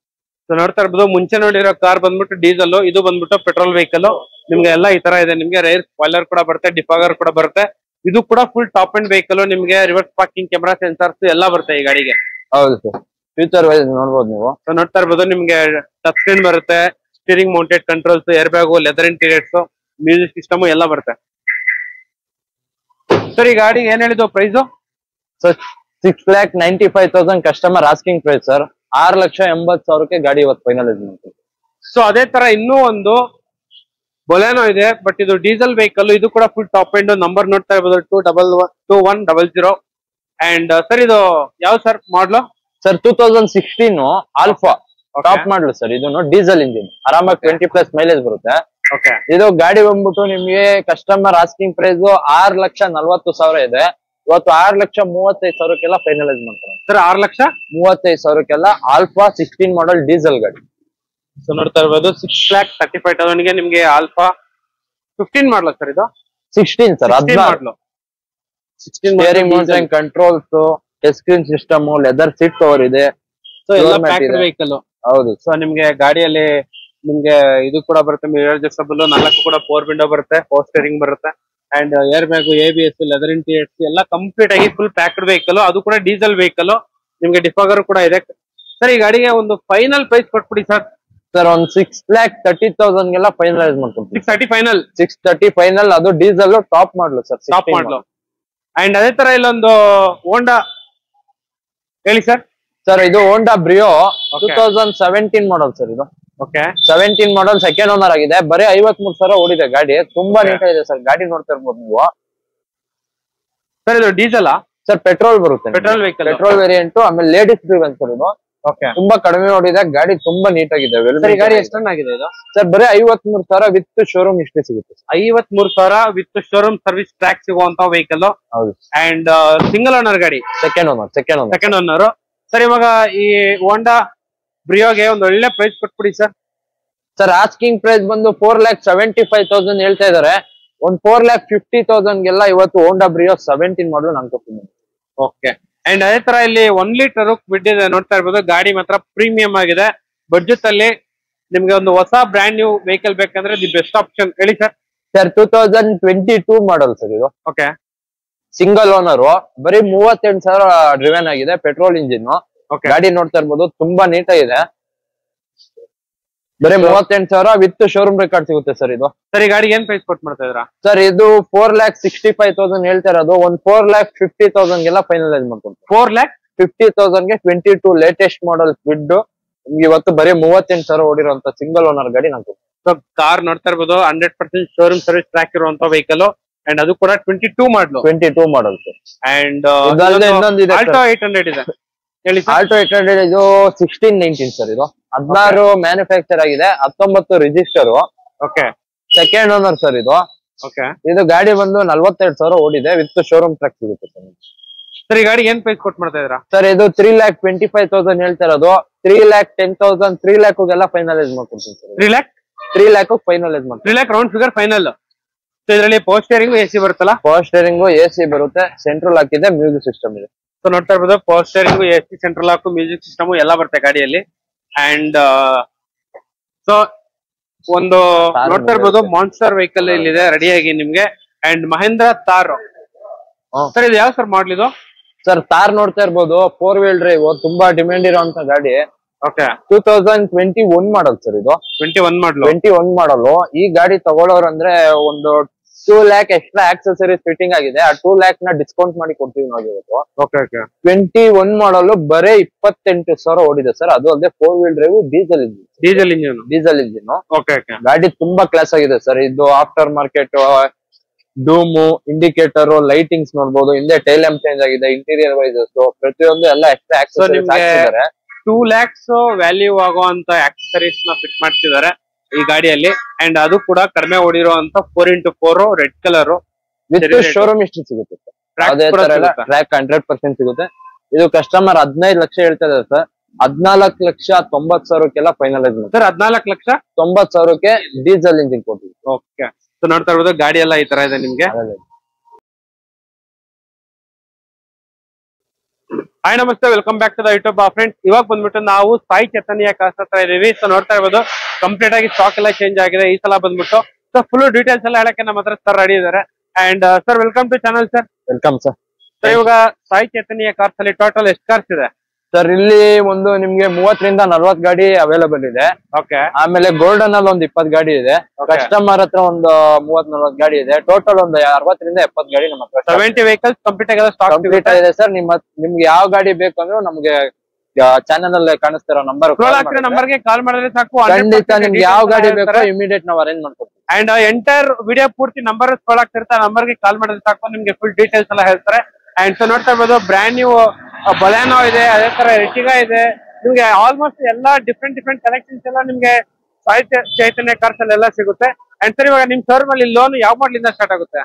ನೋಡ್ತಾ ಇರ್ಬೋದು. ಮುಂಚೆ ನೋಡಿರೋ ಕಾರ್ ಬಂದ್ಬಿಟ್ಟು ಡೀಸೆಲ್, ಇದು ಬಂದ್ಬಿಟ್ಟು ಪೆಟ್ರೋಲ್ ವೆಹಿಕಲ್. ನಿಮ್ಗೆ ಎಲ್ಲ ಈ ತರ ಇದೆ. ನಿಮ್ಗೆ ರೇರ್ ಸ್ಪಾಯ್ಲರ್ ಕೂಡ ಬರುತ್ತೆ, ಡಿಫಾಗರ್ ಕೂಡ ಬರುತ್ತೆ. ಇದು ಕೂಡ ಫುಲ್ ಟಾಪ್ ಅಂಡ್ ವೆಹಿಕಲ್. ನಿಮ್ಗೆ ರಿವರ್ಸ್ ಪಾರ್ಕಿಂಗ್ ಕ್ಯಾಮೆರಾ, ಸೆನ್ಸರ್ಸ್ ಎಲ್ಲ ಬರುತ್ತೆ ಈ ಗಾಡಿಗೆ. ಹೌದು ಸರ್. ಫ್ಯೂಚರ್ ವೈಸ್ ನೋಡ್ಬೋದು ನೀವು. ನೋಡ್ತಾ ಇರ್ಬೋದು. ನಿಮ್ಗೆ ಟಚ್ ಸ್ಕ್ರೀನ್ ಬರುತ್ತೆ, steering mounted controls, air bag, leather interiors, music system ಎಲ್ಲ ಬರುತ್ತೆ ಸರ್. ಈ ಗಾಡಿ ಏನ್ ಹೇಳಿದ್ದು price sir? 6,95,000 customer asking price sir. 6,80,000ಕ್ಕೆ ಗಾಡಿ ಇವತ್ತು ಫೈನಲೈಸ್ ಮಾಡ್ತೀವಿ. ಸೊ ಅದೇ ತರ ಇನ್ನೂ ಒಂದು ಬೊಲೆನೋ ಇದೆ, ಬಟ್ ಇದು ಡೀಸೆಲ್ ವೆಹಿಕಲ್. ಇದು ಕೂಡ ಫುಲ್ ಟಾಪ್ ಎಂಡ್. ನಂಬರ್ ನೋಡ್ತಾ ಇರ್ಬೋದು 2100. ಅಂಡ್ ಸರ್ ಇದು ಯಾವ sir model sir? 2016 Alpha top model sir. ಇದನ್ನು ಡೀಸೆಲ್ ಇಂಜಿನ್, ಆರಾಮಾಗಿ 20+ ಮೈಲೇಜ್ ಬರುತ್ತೆ. ಇದು ಗಾಡಿ ಬಂದ್ಬಿಟ್ಟು ನಿಮ್ಗೆ ಕಸ್ಟಮರ್ ಆಸ್ಕಿಂಗ್ ಪ್ರೈಸ್ 6,40,000 ಇದೆ. ಇವತ್ತು 6,35,000ಕ್ಕೆಲ್ಲ ಫೈನಲೈಸ್ ಮಾಡ್ತಾರೆ ಸರ್. 6,35,000ಕ್ಕೆಲ್ಲ ಆಲ್ಫಾ 16 ಮಾಡಲ್ ಡೀಸೆಲ್ ಗಾಡಿ. ಸೊ ನೋಡ್ತಾ ಇರ್ಬೋದು 6,35,000ಗೆ ನಿಮ್ಗೆ ಆಲ್ಫಾ 15 ಮಾಡಲ ಸರ್. ಇದು 16 sir. 16 steering mounted controls, touch screen system, leather seat cover ಇದೆ. ಸೊ ಎಲ್ಲ ಪ್ಯಾಕ್ಡ್ ವೆಹಿಕಲ್. ಹೌದು. ಸೊ ನಿಮ್ಗೆ ಗಾಡಿಯಲ್ಲಿ ನಿಮ್ಗೆ ಇದು ಕೂಡ ಬರುತ್ತೆ, ಮಿರರ್ ಅಡ್ಜಸ್ಟಬಲ್, 4 ಕೂಡ 4 ವಿಂಡೋ ಬರುತ್ತೆ, ಪವರ್ ಸ್ಟೇರಿಂಗ್ ಬರುತ್ತೆ. And air bag, ABS, leather interiors ಎಲ್ಲ ಕಂಪ್ಲೀಟ್ ಆಗಿ ಫುಲ್ ಪ್ಯಾಕ್ಡ್ ವೆಹಿಕಲ್. ಅದು ಕೂಡ ಡೀಸೆಲ್ ವೆಹಿಕಲ್. ನಿಮ್ಗೆ ಡಿಫಾಗರ್ ಕೂಡ ಇದೆ ಸರ್. ಈ ಗಾಡಿಗೆ ಒಂದು ಫೈನಲ್ ಪ್ರೈಸ್ ಕೊಟ್ಬಿಡಿ ಸರ್. ಸರ್ ಒಂದು 6,30,000ಗೆಲ್ಲ ಫೈನಲೈಸ್ ಮಾಡ್ತೀವಿ. 630 ಫೈನಲ್. 630 ಫೈನಲ್. ಅದು diesel top model sir. Top model. And ಅದೇ ತರ ಇಲ್ಲೊಂದು ಹೋಂಡಾ ಹೇಳಿ ಸರ್. ಸರ್ ಇದು ಹೋಂಡಾ ಬ್ರಿಯೋ 2017 ಮಾಡಲ್ ಸರ್. ಇದು 17 ಮಾಡಲ್, ಸೆಕೆಂಡ್ ಓನರ್ ಆಗಿದೆ. ಬರೀ 53,000 ಓಡಿದೆ ಗಾಡಿ. ತುಂಬಾ ನೀಟಾಗಿದೆ ಸರ್. ಗಾಡಿ ನೋಡ್ತಾ ಇರ್ಬೋದು ನೀವು ಸರ್. ಇದು ಡೀಸೆಲ್ ಸರ್? ಪೆಟ್ರೋಲ್ ಬರುತ್ತೆ. Petrol vehicle, petrol variant. ಆಮೇಲೆ ಲೇಡೀಸ್ ಡ್ರಿವನ್ ಸರ್. ಇದು ತುಂಬಾ ಕಡಿಮೆ ಓಡಿದೆ ಗಾಡಿ. ತುಂಬಾ ನೀಟಾಗಿದೆ. ಗಾಡಿ ಎಷ್ಟು ರನ್ ಆಗಿದೆ ಇದು ಸರ್? ಬರೀ 53,000 ವಿತ್ ಶೋರೂಮ್ ಹಿಸ್ಟ್ರಿ ಸಿಗುತ್ತೆ. 53,000 ವಿತ್ ಶೋರೂಮ್ ಸರ್ವಿಸ್ ಟ್ರ್ಯಾಕ್ ಸಿಗುವಂತ ವೆಹಿಕಲ್. ಹೌದು. ಅಂಡ್ ಸಿಂಗಲ್ ಓನರ್ ಗಾಡಿ. Second owner sir. ಇವಾಗ ಈ ಹೋಂಡಾ ಬ್ರಿಯೋಗೆ ಒಂದು ಒಳ್ಳೆ ಪ್ರೈಸ್ ಕೊಟ್ಬಿಡಿ ಸರ್. ಸರ್ ಆಸ್ಕಿಂಗ್ ಪ್ರೈಸ್ ಬಂದು 4,75,000 ಹೇಳ್ತಾ ಇದಾರೆ. ಒಂದ್ 4,50,000ಗೆಲ್ಲ ಇವತ್ತು ಹೋಂಡಾ ಬ್ರಿಯೋ 17 ಮಾಡಲು ನಾನು ಕೊಡ್ತೀನಿ. ಓಕೆ. ಅಂಡ್ ಅದೇ ತರ ಇಲ್ಲಿ 1 ಲೀಟರ್ ಬಿಟ್ಟಿದೆ ನೋಡ್ತಾ ಇರ್ಬೋದು. ಗಾಡಿ ಮಾತ್ರ ಪ್ರೀಮಿಯಂ ಆಗಿದೆ. ಬಡ್ಜೆಟ್ ಅಲ್ಲಿ ನಿಮ್ಗೆ ಒಂದು ಹೊಸ ಬ್ರ್ಯಾಂಡ್ ನ್ಯೂ ವೆಹಿಕಲ್ ಬೇಕಂದ್ರೆ ದಿ ಬೆಸ್ಟ್ ಆಪ್ಷನ್ ಹೇಳಿ ಸರ್. ಸರ್ 2022 ಮಾಡಲ್ ಸರ್. ಇದು ಸಿಂಗಲ್ ಓನರ್. ಬರೀ 38,000 ಡ್ರಿವೆನ್ ಆಗಿದೆ. ಪೆಟ್ರೋಲ್ ಇಂಜಿನ್ ಗಾಡಿ ನೋಡ್ತಾ ಇರ್ಬೋದು. ತುಂಬಾ ನೀಟಾಗಿದೆ. ಬರೀ 38,000 ವಿತ್ ಶೋರೂಮ್ ರೆಕಾರ್ಡ್ ಸಿಗುತ್ತೆ ಸರ್. ಇದು ಸರ್. ಈ ಗಾಡಿ ಏನ್ ಪ್ರೈಸ್ ಕೊಟ್ಟು ಮಾಡ್ತಾ ಇದ್ರಾ ಸರ್? ಇದು 4,65,000 ಹೇಳ್ತಾ ಇರೋದು. ಒಂದ್ 4,50,000ಗೆಲ್ಲ ಫೈನಲೈಸ್ ಮಾಡ್ಕೊಂಡು 4,50,000ಗೆ 22 ಲೇಟೆಸ್ಟ್ ಮಾಡಲ್ ಸ್ವಿಡ್ ನಿಮ್ಗೆ ಇವತ್ತು ಬರೀ 38,000 ಓಡಿರುವಂತ ಸಿಂಗಲ್ ಓನರ್ ಗಾಡಿ ನಾನು. ಸೊ ಕಾರ್ ನೋಡ್ತಾ ಇರ್ಬೋದು 100% ಶೋರೂಮ್ ಸರ್ವಿಸ್ ಟ್ರ್ಯಾಕ್ ಇರುವಂತ ವೆಹಿಕಲ್. ಅಂಡ್ ಅದು ಕೂಡ 22 ಮಾಡಲ್ ಸರ್. ಅಂಡ್ ಇನ್ನೊಂದಿದೆ ಆಲ್ಟೋ 800 ಇದೆ ಹೇಳಿ ಸರ್. ಆಲ್ಟೋ 800 ಇದು 1619 ಸರ್. ಇದು 16 ಮ್ಯಾನುಫ್ಯಾಕ್ಚರ್ ಆಗಿದೆ, 19 ರಿಜಿಸ್ಟರ್. Second owner sir. ಇದು ಗಾಡಿ ಬಂದು 42,000 ಓಡಿದೆ ವಿತ್ ಶೋರೂಮ್ ಟ್ರ್ಯಾಕ್ ಸಿಗುತ್ತೆ ಸರ್. ಸರ್. ಈ ಗಾಡಿ ಏನ್ ಪ್ರೈಸ್ ಕೊಟ್ಟು ಮಾಡ್ತಾ ಇದ್ರಾ ಸರ್? ಇದು 3,25,000 ಹೇಳ್ತಾ ಇರೋದು. 3,10,000 3 ಲ್ಯಾಕ್ಗೆಲ್ಲ ಫೈನಲೈಸ್ ಮಾಡ್ಕೊಡ್ತೀನಿ ಸರ್. 3 ಲ್ಯಾಕ್ ಫೈನಲೈಸ್ ಮಾಡ್ತೀನಿ. 3 ಲ್ಯಾಕ್ ರೌಂಡ್ ಫಿಗರ್ ಫೈನಲ್. ಇದರಲ್ಲಿ ಪವರ್ ಸ್ಟೇರಿಂಗ್, AC ಬರುತ್ತಲ್ಲ? ಪವರ್ ಸ್ಟೇರಿಂಗ್, AC ಬರುತ್ತೆ. ಸೆಂಟ್ರಲ್ ಲಾಕ್ ಇದೆ, ಮ್ಯೂಸಿಕ್ ಸಿಸ್ಟಮ್ ಇದೆ. ಸೊ ನೋಡ್ತಾ ಇರ್ಬೋದು power steering, AC, central lock, music system ಎಲ್ಲ ಬರುತ್ತೆ ಗಾಡಿಯಲ್ಲಿ. ಅಂಡ್ ಸೊ ಒಂದು ನೋಡ್ತಾ ಇರ್ಬೋದು ಮಾನ್ಸ್ಟರ್ ವೆಹಿಕಲ್ ಇಲ್ಲಿದೆ ರೆಡಿಯಾಗಿ ನಿಮ್ಗೆ. And Mahindra Thar sir. ಇದು ಯಾವ ಸರ್ ಮಾಡ್ಲಿ ಇದು ಸರ್? ಥಾರ್ ನೋಡ್ತಾ ಇರ್ಬೋದು. 4 ವೀಲ್ ಡ್ರೈವ್, ತುಂಬಾ ಡಿಮ್ಯಾಂಡ್ ಇರುವಂತ ಗಾಡಿ. 2021 ಮಾಡಲ್ ಸರ್. ಇದು 21 ಮಾಡಲು. ಈ ಗಾಡಿ ತಗೊಳ್ಳೋರು ಅಂದ್ರೆ ಒಂದು 2 ಲ್ಯಾಕ್ ಎಕ್ಸ್ಟ್ರಾ ಆಕ್ಸೆಸರೀಸ್ ಫಿಟ್ಟಿಂಗ್ ಆಗಿದೆ. ಆ 2 ಲ್ಯಾಕ್ ನ ಡಿಸ್ಕೌಂಟ್ ಮಾಡಿ ಕೊಡ್ತೀವಿ ನಾವು ಇವತ್ತು. 21 ಮಾಡಲು ಬರೇ 28,000 ಓಡಿದೆ ಸರ್. ಅದು ಅಲ್ಲದೆ 4 ವೀಲ್ ಡ್ರೈವ್, ಡೀಸೆಲ್ ಇಂಜಿನ್. ಗಾಡಿ ತುಂಬಾ ಕ್ಲಾಸ್ ಆಗಿದೆ ಸರ್. ಇದು after market doom, indicator, lightings ನೋಡಬಹುದು. ಹಿಂದೆ ಟೈಲ್ ಲ್ಯಾಂಪ್ ಚೇಂಜ್ ಆಗಿದೆ. ಇಂಟೀರಿಯರ್ ವೈಸಸ್ ಪ್ರತಿಯೊಂದು ಎಲ್ಲ ಎಕ್ಸ್ಟ್ರಾ ಆಕ್ಸೆಸರೀಸ್ ಹಾಕಿದ್ದಾರೆ. 2 lakhs ವ್ಯಾಲ್ಯೂ ಆಗುವಂತ ಆಕ್ಸೆಸರೀಸ್ ನ ಫಿಟ್ ಮಾಡ್ತಿದ್ದಾರೆ ಈ ಗಾಡಿಯಲ್ಲಿ. ಅಂಡ್ ಅದು ಕೂಡ ಕಡಿಮೆ ಓಡಿರುವಂತ 4x4 red colour with showroom history ಸಿಗುತ್ತೆ. ಅದೇ ತರ ಎಲ್ಲ ಟ್ರ್ಯಾಕ್ 100% ಸಿಗುತ್ತೆ. ಇದು ಕಸ್ಟಮರ್ 15 ಲಕ್ಷ ಹೇಳ್ತಾ ಇದ್ದಾರೆ ಸರ್. 14,90,000 ಫೈನಲೈಸ್ ಮಾಡಿ ಸರ್. 14,90,000 ಡೀಸೆಲ್ ಇಂಜಿನ್ ಕೊಡ್ತೀವಿ. ಓಕೆ. ಸೊ ನೋಡ್ತಾ ಇರ್ಬೋದು ಗಾಡಿ ಎಲ್ಲ ಈ ತರ ಇದೆ ನಿಮ್ಗೆ. ಹಾಯ್ ನಮಸ್ತೆ, welcome back to the YouTube friends. ಇವಾಗ ಬಂದ್ಬಿಟ್ಟು ನಾವು ಸಾಯಿ ಚೈತನ್ಯ ಕಾರ್ಸ್ ಹತ್ರ ಇದೀವಿ. ಸೊ ನೋಡ್ತಾ ಇರ್ಬೋದು ಕಂಪ್ಲೀಟ್ ಆಗಿ ಸ್ಟಾಕ್ ಎಲ್ಲ ಚೇಂಜ್ ಆಗಿದೆ ಈ ಸಲ ಬಂದ್ಬಿಟ್ಟು. ಸೊ ಫುಲ್ ಡೀಟೇಲ್ಸ್ ಎಲ್ಲ ಹೇಳಕ್ಕೆ ನಮ್ಮ ಹತ್ರ ಸರ್ ರೆಡಿ ಇದಾರೆ. And sir welcome to channel sir. Welcome sir. ಇವಾಗ ಸಾಯಿ ಚೈತನ್ಯ ಕಾರ್ಸ್ ಅಲ್ಲಿ ಟೋಟಲ್ ಎಷ್ಟು ಕಾರ್ಸ್ ಇದೆ ಸರ್? ಇಲ್ಲಿ ಒಂದು ನಿಮ್ಗೆ 30ರಿಂದ 40 ಗಾಡಿ ಅವೈಲೇಬಲ್ ಇದೆ. ಓಕೆ. ಆಮೇಲೆ ಗೋಲ್ಡನ್ ಅಲ್ಲಿ ಒಂದು 20 ಗಾಡಿ ಇದೆ. ಕಸ್ಟಮರ್ ಹತ್ರ ಒಂದು 30-40 ಗಾಡಿ ಇದೆ. ಟೋಟಲ್ ಒಂದು 60ರಿಂದ 70 ಗಾಡಿ ನಮ್ಮ ಹತ್ರ 70 ವೆಹಿಕಲ್ಸ್ ಕಂಪ್ಲೀಟ್ ಆಗಿ ಸ್ಟಾಕ್ ಕಂಪ್ಲೀಟ್ ಇದೆ ಸರ್. ನಿಮ್ಗೆ ಯಾವ ಗಾಡಿ ಬೇಕು ಅಂದ್ರೆ ನಮ್ಗೆ ಚಾನೆಲ್ ಅಲ್ಲಿ ಕಾಣಿಸ್ತಿರೋ ನಂಬರ್ಗೆ ಕಾಲ್ ಮಾಡಿದ್ರೆ ಸಾಕು. ಖಂಡಿತ ನಿಮ್ಗೆ ಯಾವ ಗಾಡಿ ಬೇಕೋ ಇಮಿಡಿಯೇಟ್ ನಾವು ಅರೇಂಜ್ ಮಾಡ್ಕೊಡ್ತೀವಿ. ಅಂಡ್ ಎಂಟೈರ್ ವಿಡಿಯೋ ಪೂರ್ತಿ ನಂಬರ್ ಸ್ಕ್ರೋಲ್ ಆಗ್ತಿರುತ್ತೆ. ಆ ನಂಬರ್ಗೆ ಕಾಲ್ ಮಾಡಿದ್ರೆ ಸಾಕು, ನಿಮ್ಗೆ ಫುಲ್ ಡೀಟೇಲ್ಸ್ ಎಲ್ಲ ಹೇಳ್ತಾರೆ. ಅಂಡ್ ಸೊ ನೋಡ್ತಾ ಇರ್ಬೋದು ಬ್ರ್ಯಾಂಡ್ ನ್ಯೂ ಬೊಲೆನೋ ಇದೆ, ಅದೇ ತರ ಎರ್ಟಿಗಾ ಇದೆ. ನಿಮ್ಗೆ ಆಲ್ಮೋಸ್ಟ್ ಎಲ್ಲಾ ಡಿಫ್ರೆಂಟ್ ಕಲೆಕ್ಷನ್ಸ್ ಎಲ್ಲ ನಿಮ್ಗೆ ಸಾಯಿ ಚೈತನ್ಯ ಕಾರ್ಸ್ ಅಲ್ಲಿ ಎಲ್ಲ ಸಿಗುತ್ತೆ. ಅಂಡ್ ಸರ್ ಇವಾಗ ನಿಮ್ ಶೋರೂಮ್ ಅಲ್ಲಿ ಲೋನ್ ಯಾವ ಮಾಡ್ಲಿಂದ ಸ್ಟಾರ್ಟ್ ಆಗುತ್ತೆ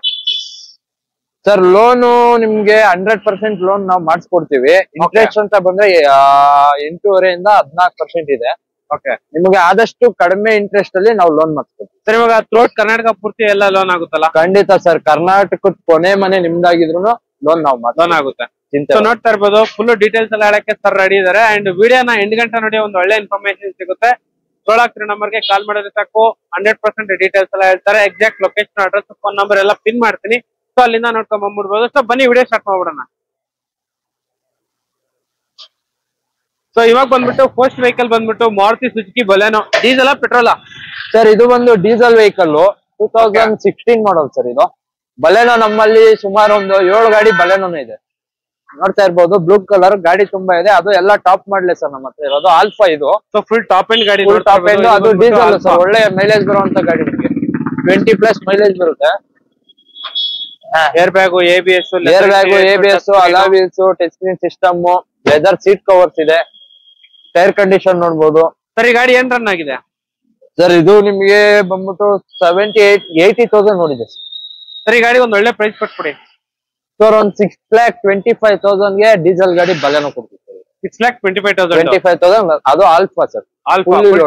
ಸರ್? ಲೋನು ನಿಮ್ಗೆ 100% ಲೋನ್ ನಾವು ಮಾಡಿಸ್ಕೊಡ್ತೀವಿ. ಇಂಟ್ರೆಸ್ಟ್ ಅಂತ ಬಂದ್ರೆ 8.5% 14% ಇದೆ. ಓಕೆ. ನಿಮ್ಗೆ ಆದಷ್ಟು ಕಡಿಮೆ ಇಂಟ್ರೆಸ್ಟ್ ಅಲ್ಲಿ ನಾವು ಲೋನ್ ಮಾಡಿಸ್ಕೊಡ್ತೀವಿ ಸರ್. ಇವಾಗ ಥ್ರೋಟ್ ಕರ್ನಾಟಕ ಪೂರ್ತಿ ಎಲ್ಲ ಲೋನ್ ಆಗುತ್ತಲ್ಲ? ಖಂಡಿತ ಸರ್. ಕರ್ನಾಟಕದ ಕೊನೆ ಮನೆ ನಿಮ್ದಾಗಿದ್ರು ಲೋನ್ ನಾವು ಲೋನ್ ಆಗುತ್ತೆ. ಸೊ ನೋಡ್ತಾ ಇರ್ಬೋದು ಫುಲ್ ಡೀಟೇಲ್ಸ್ ಎಲ್ಲ ಹೇಳಕ್ಕೆ ಸರ್ ರೆಡಿ ಇದಾರೆ. ಅಂಡ್ ವಿಡಿಯೋನ ಎಂಡ್ ಗಂಟೆ ನೋಡಿ ಒಂದು ಒಳ್ಳೆ ಇನ್ಫಾರ್ಮೇಶನ್ ಸಿಗುತ್ತೆ. ಸ್ಕ್ರೋಲ್ ನಂಬರ್ಗೆ ಕಾಲ್ ಮಾಡಿದ್ರೆ ಸಾಕು, 100% ಡೀಟೇಲ್ಸ್ ಎಲ್ಲ ಹೇಳ್ತಾರೆ. Exact location, address, phone number ಎಲ್ಲ ಪಿನ್ ಮಾಡ್ತೀನಿ. ಸೊ ಅಲ್ಲಿಂದ ನೋಡ್ಕೊಂಡ್ ಬಂದ್ಬಿಡ್ಬೋದು. ಸೊ ಬನ್ನಿ ವಿಡಿಯೋ ಸ್ಟಾರ್ಟ್ ಮಾಡ್ಬಿಡೋಣ. ಸೊ ಇವಾಗ ಬಂದ್ಬಿಟ್ಟು ಫಸ್ಟ್ ವೆಹಿಕಲ್ ಬಂದ್ಬಿಟ್ಟು ಮಾರುತಿ ಸುಜುಕಿ ಬೊಲೆನೋ. ಡೀಸೆಲ್ ಪೆಟ್ರೋಲಾ ಸರ್? ಇದು ಒಂದು ಡೀಸೆಲ್ ವೆಹಿಕಲ್ 2016 ಮಾಡಲ್ ಸರ್. ಇದು ಬಲೆನೋ ನಮ್ಮಲ್ಲಿ ಸುಮಾರು ಒಂದು 7 ಗಾಡಿ ಬಲೆನೋನು ಇದೆ. ನೋಡ್ತಾ ಇರ್ಬೋದು ಬ್ಲೂ ಕಲರ್ ಗಾಡಿ ತುಂಬಾ ಇದೆ. ಅದು ಎಲ್ಲ ಟಾಪ್ ಮಾಡ್ಲೆ ಸರ್ ನಮ್ಮ ಹತ್ರ ಇರೋದು. ಆಲ್ಫಾ ಇದು. ಸೊ ಫುಲ್ ಟಾಪ್ ಎಂಡ್ ಗಾಡಿ. Top end. ಅದು ಡೀಸೆಲ್ ಸರ್. ಒಳ್ಳೆ ಮೈಲೇಜ್ ಬರುವಂತ ಗಾಡಿ. ನಿಮಗೆ 20+ ಮೈಲೇಜ್ ಬರುತ್ತೆ. Air bag, ABS, alloy wheels, touch screen system, leather seat covers ಇದೆ. ಟೈರ್ ಕಂಡೀಷನ್ ನೋಡ್ಬೋದು ಸರ್. ಈ ಗಾಡಿ ಏನ್ ರನ್ ಆಗಿದೆ ಸರ್? ಇದು ನಿಮ್ಗೆ ಬಂದ್ಬಿಟ್ಟು 80,000 ನೋಡಿದೆ ಸರ್. ಈ ಗಾಡಿ ಒಂದ್ ಒಳ್ಳೆ ಪ್ರೈಸ್ ಕೊಟ್ಬಿಡಿ ಸರ್. ಒಂದು 6,25,000 ಡೀಸೆಲ್ ಗಾಡಿ ಬಲೆನೋ ಕೊಡ್ತೀವಿ ಸರ್. 6,25,000. ಅದು ಆಲ್ಫಾ ಸರ್.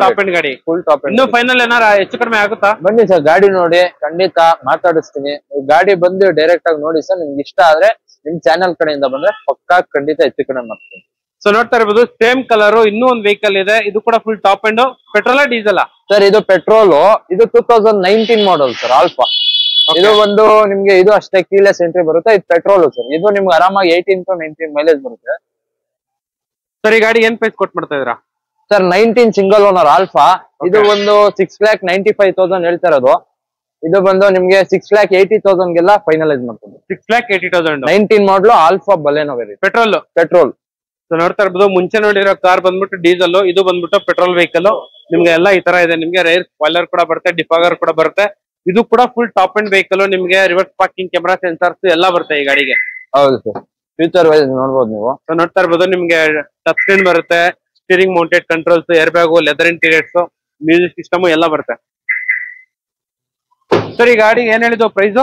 ಟಾಪ್ ಎಂಡ್ ಗಾಡಿ. Full top end. ಇನ್ನು ಫೈನಲ್ ಏನಾರ ಹೆಚ್ಚು ಕಡಿಮೆ ಆಗುತ್ತಾ? ಬನ್ನಿ ಸರ್, ಗಾಡಿ ನೋಡಿ, ಖಂಡಿತ ಮಾತಾಡಿಸ್ತೀನಿ. ಗಾಡಿ ಬಂದು ಡೈರೆಕ್ಟ್ ಆಗಿ ನೋಡಿ ಸರ್. ನಿಮ್ಗೆ ಇಷ್ಟ ಆದ್ರೆ ನಿಮ್ ಚಾನೆಲ್ ಕಡೆಯಿಂದ ಬಂದ್ರೆ ಪಕ್ಕಾ ಖಂಡಿತ ಹೆಚ್ಚು ಕಡಿಮೆ ಮಾಡ್ತೀನಿ. ಸೊ ನೋಡ್ತಾ ಇರ್ಬೋದು ಸೇಮ್ ಕಲರ್ ಇನ್ನೂ ಒಂದು ವೆಹಿಕಲ್ ಇದೆ. ಇದು ಕೂಡ full top end. Petrol diesel sir? ಇದು ಪೆಟ್ರೋಲ್. ಇದು 2019 ಮಾಡಲ್ ಸರ್. ಆಲ್ಫಾ. ಇದು ಒಂದು ನಿಮ್ಗೆ ಇದು ಅಷ್ಟೇ ಕೀಲೆಸ್ ಎಂಟ್ರಿ ಬರುತ್ತೆ. ಇದು ಪೆಟ್ರೋಲ್ ಸರ್. ಇದು ನಿಮ್ಗೆ ಆರಾಮಾಗಿ 18 to 19 ಮೈಲೇಜ್ ಬರುತ್ತೆ ಸರ್. ಈ ಗಾಡಿ ಏನ್ ಪ್ರೈಸ್ ಕೊಟ್ಟು ಮಾಡ್ತಾ ಇದ್ರಾ ಸರ್? 19 single owner alpha. ಇದು ಒಂದು 6,95,000 ಹೇಳ್ತಾ ಇರೋದು. ಇದು ಬಂದು ನಿಮ್ಗೆ 6,80,000 ಫೈನಲೈಸ್ ಮಾಡ್ಬೋದು. 6,80,000 19 ಮಾಡಲು ಆಲ್ಫಾ ಬಲೆನೋ ಪೆಟ್ರೋಲ್. ಸೊ ನೋಡ್ತಾ ಇರ್ಬೋದು ಮುಂಚೆ ನೋಡಿರೋ ಕಾರ್ ಬಂದ್ಬಿಟ್ಟು ಡೀಸೆಲ್, ಇದು ಬಂದ್ಬಿಟ್ಟು ಪೆಟ್ರೋಲ್ ವೆಹಿಕಲ್. ನಿಮ್ಗೆ ಎಲ್ಲ ಈ ತರ ಇದೆ. ನಿಮ್ಗೆ ರೇರ್ ಸ್ಪಾಯ್ಲರ್ ಕೂಡ ಬರುತ್ತೆ, ಡಿಫಾಗರ್ ಕೂಡ ಬರುತ್ತೆ. ಇದು ಕೂಡ ಫುಲ್ ಟಾಪ್ ಅಂಡ್ ವೆಹಿಕಲ್. ನಿಮ್ಗೆ ರಿವರ್ಸ್ ಪಾರ್ಕಿಂಗ್, ಕ್ಯಾಮೆರಾ, ಸೆನ್ಸರ್ಸ್ ಎಲ್ಲ ಬರುತ್ತೆ ಈ ಗಾಡಿಗೆ. ಹೌದು ಸರ್. ಫ್ಯೂಚರ್ ವೈಸ್ ನೋಡ್ಬೋದು ನೀವು. ಸೊ ನೋಡ್ತಾ ಇರ್ಬೋದು ನಿಮ್ಗೆ ಟಚ್ ಸ್ಕ್ರೀನ್ ಬರುತ್ತೆ, steering mounted controls, air bag, leather interiors, music system ಎಲ್ಲ ಬರುತ್ತೆ ಸರ್. ಈ ಗಾಡಿ ಏನ್ ಹೇಳಿದ್ದು price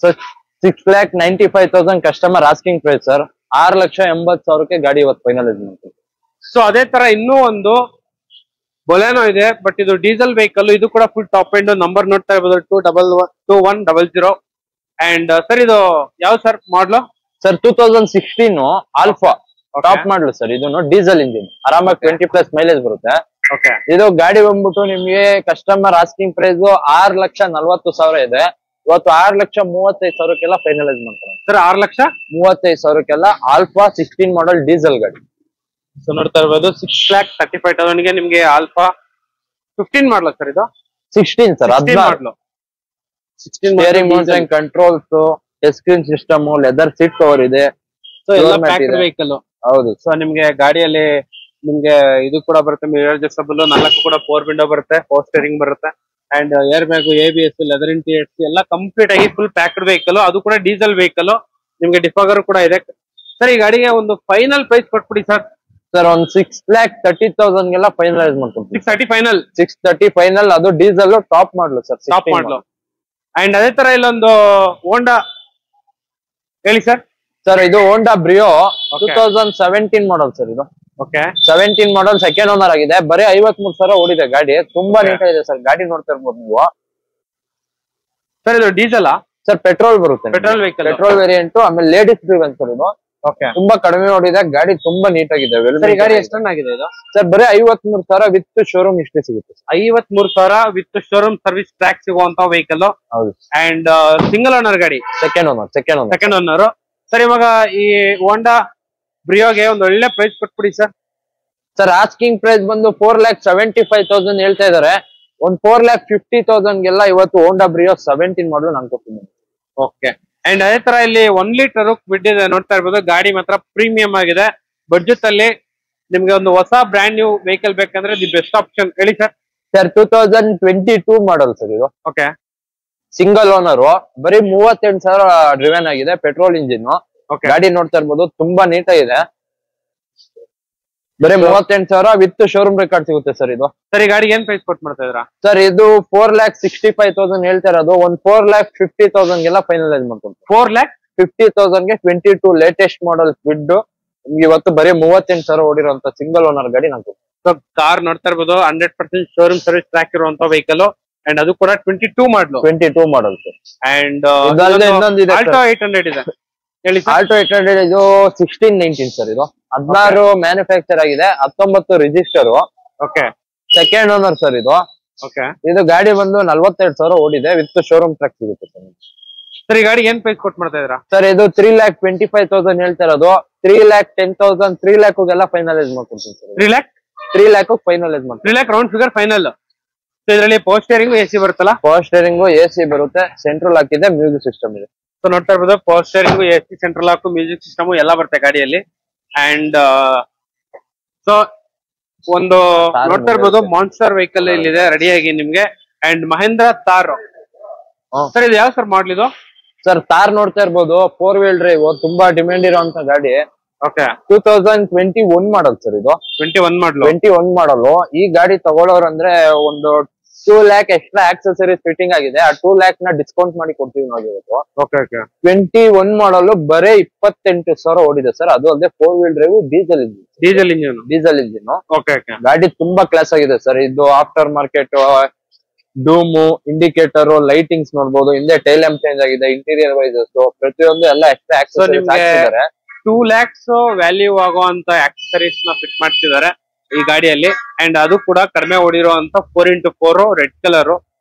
sir? 6,95,000 customer asking price sir. 6,80,000 ಗಾಡಿ ಇವತ್ತು ಫೈನಲೈಸ್ ಮಾಡ್ತೀವಿ. ಸೊ ಅದೇ ತರ ಇನ್ನೂ ಒಂದು ಬೊಲೆನೋ ಇದೆ, ಬಟ್ ಇದು ಡೀಸೆಲ್ ವೆಹಿಕಲ್. ಇದು ಕೂಡ ಫುಲ್ ಟಾಪ್ ಎಂಡ್. ನಂಬರ್ ನೋಡ್ತಾ ಇರ್ಬೋದು 2100. ಅಂಡ್ ಸರ್ ಇದು ಯಾವ sir model sir? 2016 Alpha top model sir. ಇದು ಡೀಸೆಲ್ ಇಂಜಿನ್, ಆರಾಮಾಗಿ 20+ ಮೈಲೇಜ್ ಬರುತ್ತೆ. ಇದು ಗಾಡಿ ಬಂದ್ಬಿಟ್ಟು ನಿಮ್ಗೆ ಕಸ್ಟಮರ್ ಆಸ್ಕಿಂಗ್ ಪ್ರೈಸ್ 6,40,000 ಇದೆ. ಇವತ್ತು 6,35,000 ಫೈನಲೈಸ್ ಮಾಡ್ತಾರೆ ಸರ್. 6,35,000 ಆಲ್ಫಾ 16 ಮಾಡಲ್ ಡೀಸೆಲ್ ಗಾಡಿ. ಸೊ ನೋಡ್ತಾ ಇರ್ಬೋದು 6,35,000 ನಿಮ್ಗೆ ಆಲ್ಫಾ 15 ಮಾಡಲ ಸರ್. ಇದು 16 sir. 16 controls, touch screen system, leather seat cover ಇದೆ. ಸೊ ಎಲ್ಲ ಪ್ಯಾಕ್ಡ್ ವೆಹಿಕಲ್. ಹೌದು. ಸೊ ನಿಮ್ಗೆ ಗಾಡಿಯಲ್ಲಿ ನಿಮ್ಗೆ ಇದು ಕೂಡ ಬರುತ್ತೆ, ಮಿರರ್ ಅಡ್ಜಸ್ಟಬಲ್, 4 ಕೂಡ 4 ವಿಂಡೋ ಬರುತ್ತೆ, ಪವರ್ ಸ್ಟೀರಿಂಗ್ ಬರುತ್ತೆ. And air bag, ABS, leather interiors ಎಲ್ಲ ಕಂಪ್ಲೀಟ್ ಆಗಿ ಫುಲ್ ಪ್ಯಾಕ್ಡ್ ವೆಹಿಕಲ್. ಅದು ಕೂಡ ಡೀಸೆಲ್ ವೆಹಿಕಲ್. ನಿಮ್ಗೆ ಡಿಫಾಗರ್ ಕೂಡ ಇದೆ ಸರ್. ಈ ಗಾಡಿಗೆ ಒಂದು ಫೈನಲ್ ಪ್ರೈಸ್ ಕೊಟ್ಬಿಡಿ ಸರ್. ಸರ್ ಒಂದು 6,30,000 ಫೈನಲೈಸ್ ಮಾಡ್ಕೊಂಡು. 630 ಫೈನಲ್. ಅದು diesel top model sir. Top model. And ಅದೇ ತರ ಇಲ್ಲೊಂದು ಹೋಂಡಾ ಹೇಳಿ ಸರ್. ಸರ್ ಇದು ಹೋಂಡಾ ಬ್ರಿಯೋ 2017 ಮಾಡಲ್ ಸರ್ ಇದು. ಓಕೆ 17 ಮಾಡಲ್ ಸೆಕೆಂಡ್ ಓನರ್ ಆಗಿದೆ. ಬರೀ 53,000 ಓಡಿದೆ ಗಾಡಿ. ತುಂಬಾ ನೀಟಾಗಿದೆ ಸರ್. ಗಾಡಿ ನೋಡ್ತಾ ಇರ್ಬೋದು ನೀವು. ಸರ್ ಇದು ಡೀಸೆಲ್ ಸರ್ ಪೆಟ್ರೋಲ್ ಬರುತ್ತೆ. Petrol vehicle, petrol variant. ಆಮೇಲೆ ಲೇಡೀಸ್ ಡ್ರಿವನ್ ಸರ್ ಇದು. ಓಕೆ ತುಂಬಾ ಕಡಿಮೆ ಓಡಿದೆ ಗಾಡಿ. ತುಂಬಾ ನೀಟಾಗಿದೆ. ಸರ್ ಈ ಗಾಡಿ ಎಷ್ಟು ರನ್ ಆಗಿದೆ ಇದು? ಸರ್ ಬರೀ 53,000 ವಿತ್ ಶೋರೂಮ್ ಹಿಸ್ಟ್ರಿ ಸಿಗುತ್ತೆ. 53,000 ವಿತ್ ಶೋರೂಮ್ ಸರ್ವಿಸ್ ಟ್ರ್ಯಾಕ್ ಸಿಗುವಂತ ವೆಹಿಕಲ್. ಹೌದು. ಅಂಡ್ ಸಿಂಗಲ್ ಓನರ್ ಗಾಡಿ. Second owner. ಸರ್ ಇವಾಗ ಈ ಹೋಂಡಾ ಬ್ರಿಯೋಗೆ ಒಂದು ಒಳ್ಳೆ ಪ್ರೈಸ್ ಕೊಟ್ಬಿಡಿ ಸರ್. ಸರ್ ಆಸ್ಕಿಂಗ್ ಪ್ರೈಸ್ ಬಂದು 4,75,000 ಹೇಳ್ತಾ ಇದಾರೆ. ಒಂದ್ 4,50,000 ಗೆಲ್ಲ ಇವತ್ತು ಹೋಂಡಾ ಬ್ರಿಯೋ 17 ಮಾಡಲ್ ನಾನು ಕೊಡ್ತೀನಿ. ಓಕೆ. ಅಂಡ್ ಅದೇ ತರ ಇಲ್ಲಿ 1 ಲೀಟರ್ ಬಿಟ್ಟಿದೆ ನೋಡ್ತಾ ಇರ್ಬೋದು. ಗಾಡಿ ಮಾತ್ರ ಪ್ರೀಮಿಯಂ ಆಗಿದೆ. ಬಡ್ಜೆಟ್ ಅಲ್ಲಿ ನಿಮ್ಗೆ ಒಂದು ಹೊಸ ಬ್ರ್ಯಾಂಡ್ ನ್ಯೂ ವೆಹಿಕಲ್ ಬೇಕಂದ್ರೆ ದಿ ಬೆಸ್ಟ್ ಆಪ್ಷನ್ ಹೇಳಿ ಸರ್. ಸರ್ 2022 ಮಾಡಲ್ ಸರ್ ಇದು. Okay single owner. ಬರೀ 38,000 ಡ್ರಿವೆನ್ ಆಗಿದೆ. Petrol engine. ಗಾಡಿ ನೋಡ್ತಾ ಇರ್ಬೋದು. ತುಂಬಾ ನೀಟಾಗಿದೆ. ಬರೀ 38,000 ವಿತ್ ಶೋರೂಮ್ ರೆಕಾರ್ಡ್ ಸಿಗುತ್ತೆ ಸರ್ ಇದು. ಸರ್ ಈ ಗಾಡಿಗೆ ಏನ್ ಪ್ರೈಸ್ ಕೊಟ್ಟು ಮಾಡ್ತಾ ಇದ್ರಾ? ಸರ್ ಇದು 4,65,000 ಹೇಳ್ತಾ ಇರೋದು. ಒಂದ್ 4,50,000 ಗೆಲ್ಲ ಫೈನಲೈಸ್ ಮಾಡ್ಕೊಂಡು 4,50,000 ಗೆ 22 ಲೇಟೆಸ್ಟ್ ಮಾಡಲ್ ಸ್ವಿಡ್ ನಿಮ್ಗೆ ಇವತ್ತು ಬರೀ 38,000 ಓಡಿರುವಂತ ಸಿಂಗಲ್ ಓನರ್ ಗಾಡಿ ನಾನು. ಕಾರ್ ನೋಡ್ತಾ ಇರ್ಬೋದು. 100% ಶೋರೂಮ್ ಸರ್ವಿಸ್ ಟ್ರ್ಯಾಕ್ ಇರುವಂತ ವೆಹಿಕಲ್. ಅಂಡ್ ಅದು ಕೂಡ 22 ಮಾಡಲ್ ಸರ್. ಅಂಡ್ ಇನ್ನೊಂದಿದೆ ಆಲ್ಟೋ 800 ಇದೆ ಹೇಳಿ ಸರ್. ಆಲ್ಟೋ 800 ಇದು 16-19 ಸರ್ ಇದು. 16 ಮ್ಯಾನುಫ್ಯಾಕ್ಚರ್ ಆಗಿದೆ. 19 register. Okay second owner sir ಇದು. ಓಕೆ ಇದು ಗಾಡಿ ಬಂದು 42,000 ಓಡಿದೆ ವಿತ್ ಶೋರೂಮ್ ಟ್ರ್ಯಾಕ್ ಸಿಗುತ್ತೆ ಸರ್. ಸರ್ ಈ ಗಾಡಿ ಏನ್ ಪ್ರೈಸ್ ಕೊಟ್ಟು ಮಾಡ್ತಾ ಇದ್ರಾ? ಸರ್ ಇದು 3,25,000 ಹೇಳ್ತಾ ಇರೋದು. 3,10,000 3 ಲ್ಯಾಕ್ಗೆಲ್ಲ ಫೈನಲೈಸ್ ಮಾಡ್ಕೊಡ್ತೀನಿ ಸರ್. 3 ಲ್ಯಾಕ್ ಫೈನಲೈಸ್ ಮಾಡ್ತೀನಿ. 3 ಲ್ಯಾಕ್ ರೌಂಡ್ ಫಿಗರ್ ಫೈನಲ್. ಇದರಲ್ಲಿ ಪವರ್ ಸ್ಟೇರಿಂಗ್ ಎಸಿ ಬರುತ್ತಲ್ಲ? ಪವರ್ ಸ್ಟೇರಿಂಗ್ ಎಸಿ ಬರುತ್ತೆ. ಸೆಂಟ್ರಲ್ ಹಾಕಿದೆ. ಮ್ಯೂಸಿಕ್ ಸಿಸ್ಟಮ್ ಇದೆ. ಸೊ ನೋಡ್ತಾ ಇರ್ಬೋದು. Power steering AC central lock music system ಎಲ್ಲ ಬರುತ್ತೆ ಗಾಡಿಯಲ್ಲಿ. ಅಂಡ್ ಸೊ ಒಂದು ನೋಡ್ತಾ ಇರ್ಬೋದು ಮಾನ್ಸ್ಟರ್ ವೆಹಿಕಲ್ ಇಲ್ಲಿದೆ ರೆಡಿಯಾಗಿ ನಿಮ್ಗೆ. ಅಂಡ್ ಮಹೇಂದ್ರ ಥಾರ್. ಸರ್ ಇದು ಯಾವ ಸರ್ ಮಾಡ್ಲ್ ಇದು? ಸರ್ ಥಾರ್ ನೋಡ್ತಾ ಇರ್ಬೋದು. 4 ವೀಲ್ ಡ್ರೈವ್. ತುಂಬಾ ಡಿಮ್ಯಾಂಡ್ ಇರುವಂತ ಗಾಡಿ. ಓಕೆ 2021 ಮಾಡಲ್ ಸರ್ ಇದು. 21 ಮಾಡಲು. ಈ ಗಾಡಿ ತಗೊಳ್ಳೋರಂದ್ರೆ ಒಂದು 2 ಲ್ಯಾಕ್ ಎಕ್ಸ್ಟ್ರಾ ಆಕ್ಸೆಸರೀಸ್ ಫಿಟ್ಟಿಂಗ್ ಆಗಿದೆ. ಆ 2 ಲ್ಯಾಕ್ ನ ಡಿಸ್ಕೌಂಟ್ ಮಾಡಿ ಕೊಡ್ತೀವಿ ನಾವು ಇವತ್ತು. 21 ಮಾಡಲು ಬರೇ 28,000 ಓಡಿದೆ ಸರ್. ಅದು ಅಲ್ಲದೆ 4 ವೀಲ್ ಡ್ರೈವ್ ಡೀಸೆಲ್ ಇಂಜಿನ್. ಗಾಡಿ ತುಂಬಾ ಕ್ಲಾಸ್ ಆಗಿದೆ ಸರ್. ಇದು after market doom, indicator, lightings ನೋಡಬಹುದು. ಹಿಂದೆ ಟೈಲ್ ಲ್ಯಾಂಪ್ ಚೇಂಜ್ ಆಗಿದೆ. ಇಂಟೀರಿಯರ್ ವೈಸಸ್ ಪ್ರತಿಯೊಂದು ಎಲ್ಲ ಎಕ್ಸ್ಟ್ರಾ ಆಕ್ಸೆಸರೀಸ್ ಹಾಕಿದ್ದಾರೆ. 2 lakhs ವ್ಯಾಲ್ಯೂ ಆಗುವಂತ ಆಕ್ಸೆಸರೀಸ್ ನ ಫಿಟ್ ಮಾಡ್ತಿದ್ದಾರೆ ಈ ಗಾಡಿಯಲ್ಲಿ. ಅಂಡ್ ಅದು ಕೂಡ ಕಡಿಮೆ ಓಡಿರುವಂತ 4x4 red colour